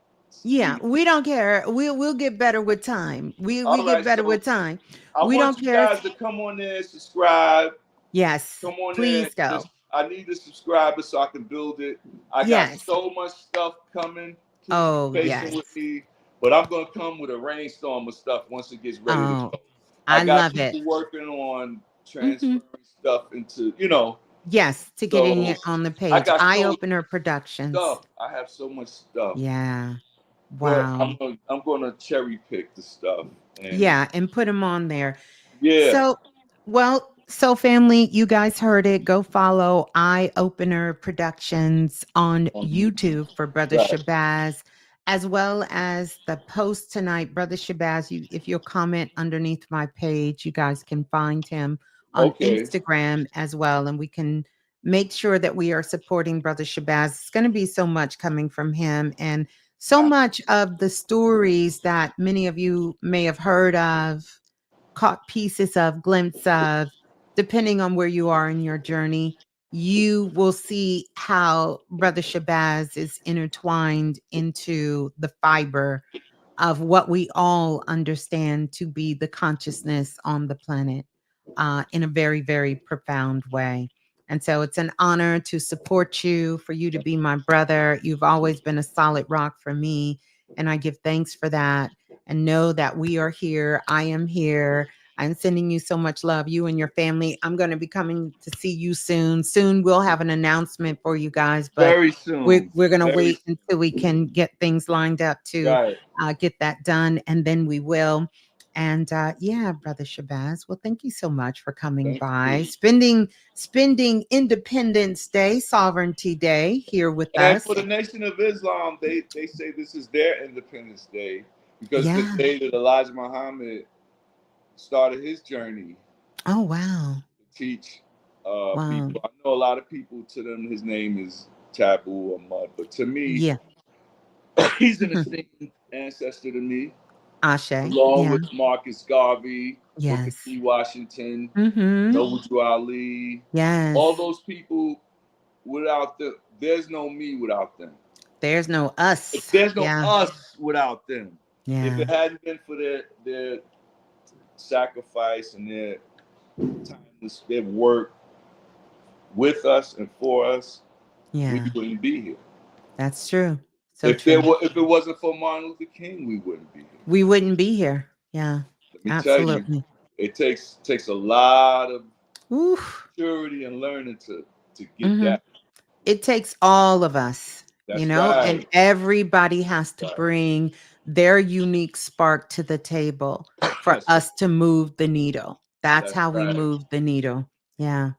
S1: Yeah, we don't care. We'll get better with time. We
S2: All
S1: get
S2: right,
S1: better
S2: so
S1: with time.
S2: I
S1: We
S2: want
S1: don't
S2: you
S1: care.
S2: guys to come on there and subscribe.
S1: Yes,
S2: Come on there.
S1: please go.
S2: Just I need the subscribers so I can build it. I got
S1: Yes.
S2: so much stuff coming. Please be
S1: Oh,
S2: patient
S1: yes.
S2: with me. But I'm gonna come with a rainstorm of stuff once it gets ready to
S1: Oh,
S2: go. I
S1: I
S2: got
S1: love it.
S2: people working on
S1: Hmm.
S2: transferring stuff into, you know.
S1: Yes, to get in
S2: So
S1: your on the
S2: I
S1: page.
S2: got
S1: Eye
S2: so much
S1: Opener Productions.
S2: stuff. I have so much stuff.
S1: Yeah.
S2: But
S1: Wow.
S2: I'm gonna cherry pick the stuff and
S1: Yeah, and put them on there.
S2: yeah.
S1: So, well, so family, you guys heard it. Go follow Eye Opener Productions on YouTube for Brother
S2: Right.
S1: Shabazz, as well as the post tonight, Brother Shabazz. You, if you'll comment underneath my page, you guys can find him on
S2: Okay.
S1: Instagram as well, and we can make sure that we are supporting Brother Shabazz. It's going to be so much coming from him, and so much of the stories that many of you may have heard of, caught pieces of, glimpse of, depending on where you are in your journey, you will see how Brother Shabazz is intertwined into the fiber of what we all understand to be the consciousness on the planet in a very, very profound way. And so it's an honor to support you, for you to be my brother. You've always been a solid rock for me. And I give thanks for that. And know that we are here. I am here. I'm sending you so much love, you and your family. I'm going to be coming to see you soon. Soon we'll have an announcement for you guys, but
S2: Very soon.
S1: we're going to
S2: Very
S1: wait
S2: soon.
S1: until we can get things lined up to
S2: Right.
S1: get that done, and then we will. And yeah, Brother Shabazz. Well, thank you so much for coming
S2: Thank
S1: by,
S2: you.
S1: spending Independence Day, Sovereignty Day here with
S2: And
S1: us.
S2: for the Nation of Islam, they say this is their Independence Day because the
S1: Yeah.
S2: day that Elijah Muhammad started his journey
S1: Oh wow.
S2: to teach
S1: Wow.
S2: people. I know a lot of people, to them his name is taboo or mud, but to me,
S1: Yeah.
S2: he's an
S1: Mhm.
S2: esteemed ancestor to me,
S1: Ashe.
S2: along
S1: Yeah.
S2: with Marcus Garvey, Booker
S1: Yes.
S2: T. Washington,
S1: Mm-hmm.
S2: Noble Drew Ali, all
S1: Yes.
S2: those people. Without them, there's no me without them.
S1: There's no
S2: If
S1: us.
S2: there's no
S1: Yeah.
S2: us without them. If it
S1: Yeah.
S2: hadn't been for their sacrifice and their timeless their work with us and for us, we
S1: Yeah.
S2: wouldn't be here.
S1: That's true. So true.
S2: If it wasn't for Martin Luther King, we wouldn't be here.
S1: We wouldn't be here. Yeah.
S2: Let me tell you,
S1: Absolutely.
S2: it takes a lot of
S1: Ooh.
S2: maturity and learning to get
S1: Mhm.
S2: that.
S1: It takes all of us,
S2: That's
S1: and
S2: right.
S1: everybody has to
S2: Right.
S1: bring their unique spark to the table for
S2: That's right.
S1: us to move the needle. That's
S2: That's
S1: how we
S2: right.
S1: move the needle. Yeah.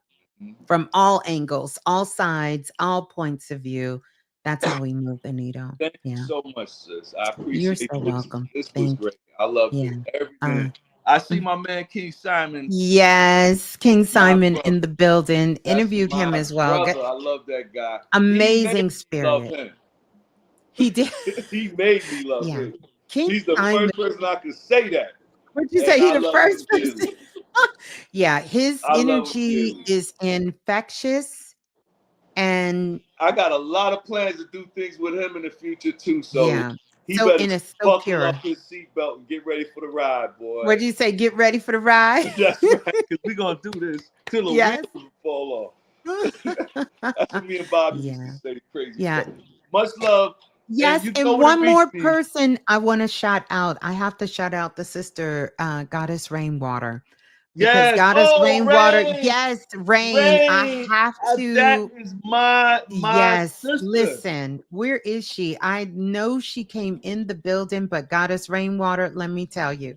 S2: Mhm.
S1: From all angles, all sides, all points of view. That's how we move the needle.
S2: Thank you
S1: Yeah.
S2: so much, sis. I
S1: You're
S2: appreciate
S1: so
S2: this.
S1: welcome.
S2: This was
S1: Thank
S2: great. I loved
S1: you.
S2: it. Every
S1: Yeah.
S2: minute. I see
S1: Mm.
S2: my man King Simon.
S1: Yes. King
S2: That's my
S1: Simon
S2: brother.
S1: in the building.
S2: That's
S1: Interviewed him
S2: my
S1: as well.
S2: brother. I love that guy. He made
S1: Amazing
S2: me love
S1: spirit.
S2: him.
S1: He did.
S2: He made me love
S1: Yeah.
S2: him.
S1: King
S2: He's the
S1: Simon.
S2: first person I could say that.
S1: Would you say
S2: And
S1: he
S2: I
S1: the
S2: love
S1: first
S2: him
S1: person?
S2: dearly.
S1: Yeah, his
S2: I love him
S1: energy
S2: dearly.
S1: is infectious, and
S2: I got a lot of plans to do things with him in the future too. So
S1: yeah.
S2: he
S1: So
S2: better
S1: and it's so
S2: buckle up
S1: pure.
S2: his seatbelt and get ready for the ride, boy.
S1: What'd you say? Get ready for the ride?
S2: That's right, because we're gonna do this till the
S1: Yes.
S2: wheels fall off. That's what me and Bobby used to
S1: Yeah.
S2: say, crazy
S1: Yeah.
S2: stuff. Much love. And
S1: Yes,
S2: you know
S1: and
S2: where to
S1: one
S2: reach
S1: more
S2: me.
S1: person I wanna shout out. I have to shout out the sister, Goddess Rainwater, because
S2: Yes.
S1: Goddess
S2: Oh,
S1: Rainwater,
S2: Rain.
S1: yes, Rain, I
S2: Rain.
S1: have
S2: That
S1: to.
S2: is my
S1: Yes,
S2: sister.
S1: listen, where is she? I know she came in the building, but Goddess Rainwater, let me tell you.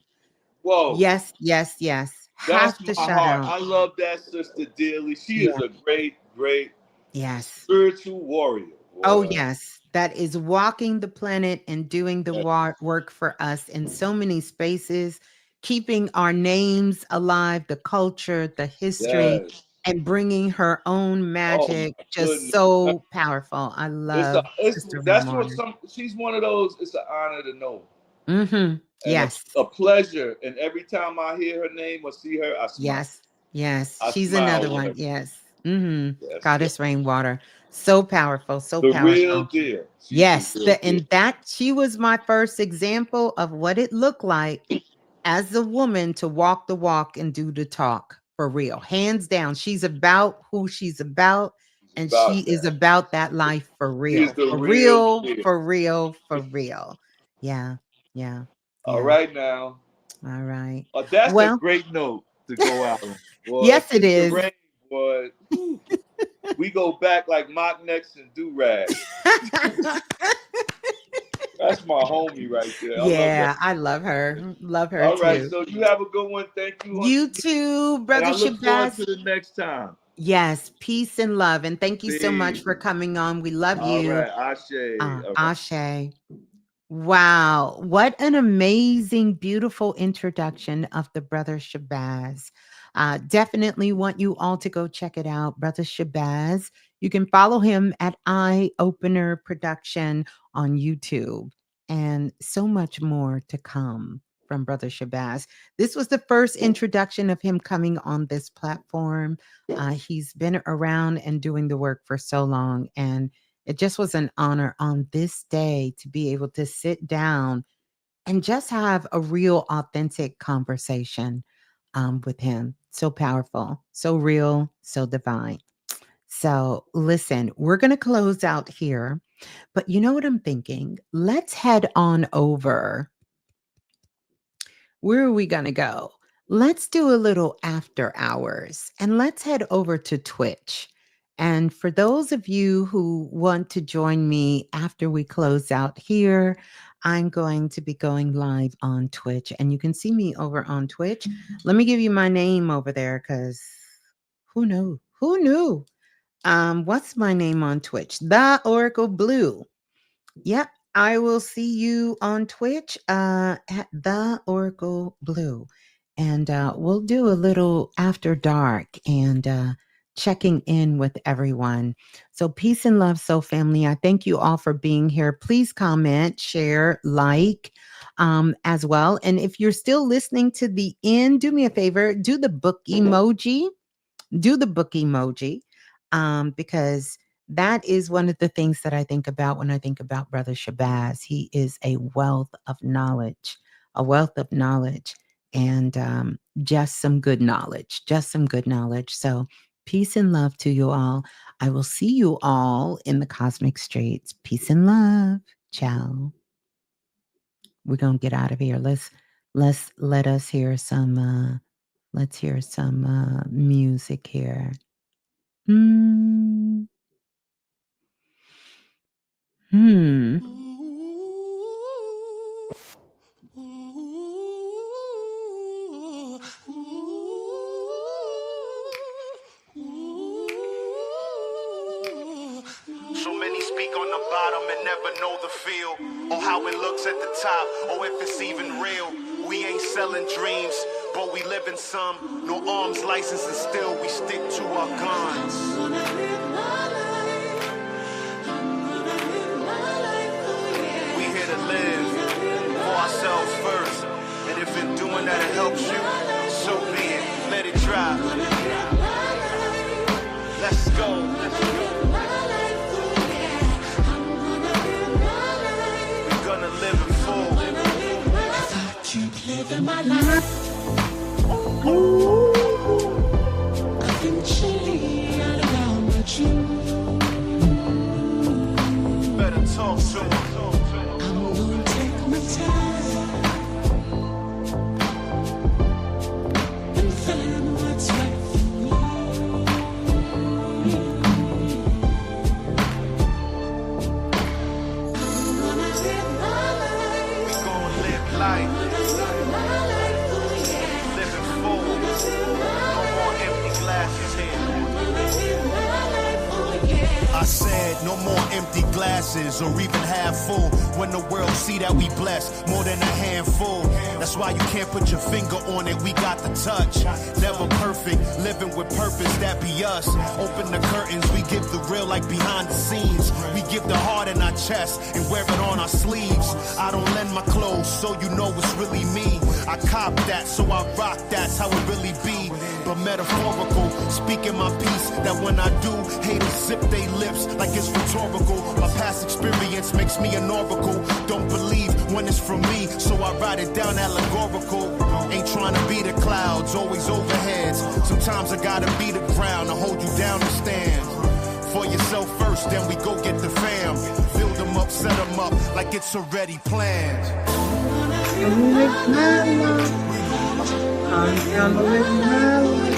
S2: Whoa.
S1: Yes, yes, yes.
S2: That's
S1: Have
S2: my
S1: to shout
S2: heart.
S1: out.
S2: I love that sister dearly. She is
S1: Yeah.
S2: a great, great
S1: Yes.
S2: spiritual warrior,
S1: Oh,
S2: boy.
S1: yes. That is walking the planet and doing the
S2: Yes.
S1: work for us in so many spaces, keeping our names alive, the culture, the history,
S2: Yes.
S1: and bringing her own
S2: Oh
S1: magic.
S2: my
S1: Just
S2: goodness.
S1: so powerful. I love
S2: It's
S1: Sister
S2: that's what
S1: Rainwater.
S2: she's one of those. It's an honor to know
S1: Mm-hmm.
S2: and
S1: Yes.
S2: a pleasure. And every time I hear her name or see her, I smile.
S1: Yes. Yes.
S2: I
S1: She's
S2: smile
S1: another one.
S2: whenever.
S1: Yes. Mm-hmm.
S2: Yes, yes.
S1: Goddess Rainwater. So powerful, so
S2: The real
S1: powerful.
S2: deal. She's
S1: Yes,
S2: the real deal.
S1: and that she was my first example of what it looked like as a woman to walk the walk and do the talk for real. Hands down, she's about who she's about,
S2: She's
S1: and she
S2: about
S1: is
S2: that.
S1: about that life for
S2: She's
S1: real.
S2: the
S1: For
S2: real
S1: real,
S2: deal.
S1: for real, for real. Yeah, yeah,
S2: All
S1: yeah.
S2: right now.
S1: All right.
S2: That's a
S1: Well,
S2: great note to go out on. Boy,
S1: yes, it
S2: Sister
S1: is.
S2: Rain, boy. Whew. We go back like mock necks and do-rags. That's my homie right there. I love that.
S1: Yeah, I love her. Love her
S2: All right,
S1: too.
S2: so you have a good one. Thank you once
S1: You
S2: again.
S1: too,
S2: And
S1: Brother
S2: I look forward
S1: Shabazz.
S2: to the next time.
S1: Yes, peace and love. And thank you so much
S2: Peace.
S1: for coming on. We love
S2: All
S1: you.
S2: right, Ashe. All right.
S1: Ashe. Wow. What an amazing, beautiful introduction of the Brother Shabazz. Definitely want you all to go check it out, Brother Shabazz. You can follow him at Eye Opener Production on YouTube, and so much more to come from Brother Shabazz. This was the first introduction of him coming on this platform. He's been around and doing the work for so long, and it just was an honor on this day to be able to sit down and just have a real, authentic conversation with him. So powerful, so real, so divine. So, listen, we're going to close out here, but you know what I'm thinking? Let's head on over. Where are we going to go? Let's do a little after hours and let's head over to Twitch. And for those of you who want to join me after we close out here, I'm going to be going live on Twitch and you can see me over on Twitch. Let me give you my name over there because who knew? Who knew? What's my name on Twitch? The Oracle Blue. Yep, I will see you on Twitch at the Oracle Blue. And we'll do a little after dark and checking in with everyone. So, peace and love, Soul Family. I thank you all for being here. Please comment, share, like as well. And if you're still listening to the end, do me a favor, do the book emoji. Do the book emoji because that is one of the things that I think about when I think about Brother Shabazz. He is a wealth of knowledge, a wealth of knowledge, and just some good knowledge, just some good knowledge. So, peace and love to you all. I will see you all in the cosmic streets. Peace and love. Ciao. We're gonna get out of here. Let us hear some. Let's hear some music here. Hmm. Hmm.
S3: So many speak on the bottom and never know the feel, or how it looks at the top, or if it's even real. We ain't selling dreams, but we live in some. No arms license and still we stick to our guns. I'm gonna live my life. I'm gonna live my life, oh yeah. We here to live for ourselves first. And if in doing that it helps you, so be it. Let it drive. Let's go. Let's go. Living my life. I've been chilling out around with you. Better talk to me. I'm gonna take my time and find what's right for me. I'm gonna live my life. We gonna live life. I said no more empty glasses or even half full. When the world see that we blessed more than a handful. That's why you can't put your finger on it, we got the touch. Never perfect, living with purpose, that be us. Open the curtains, we give the real like behind the scenes. We give the heart in our chest and wear it on our sleeves. I don't lend my clothes so you know it's really me. I cop that, so I rock, that's how it really be. But metaphorical, speaking my piece, that when I do, haters zip they lips like it's rhetorical. My past experience makes me an oracle. Don't believe when it's from me, so I write it down allegorical. Ain't trying to be the clouds, always overheads. Sometimes I gotta be the ground to hold you down and stand. For yourself first, then we go get the fam. Build them up, set them up like it's already planned.
S1: I'm down with my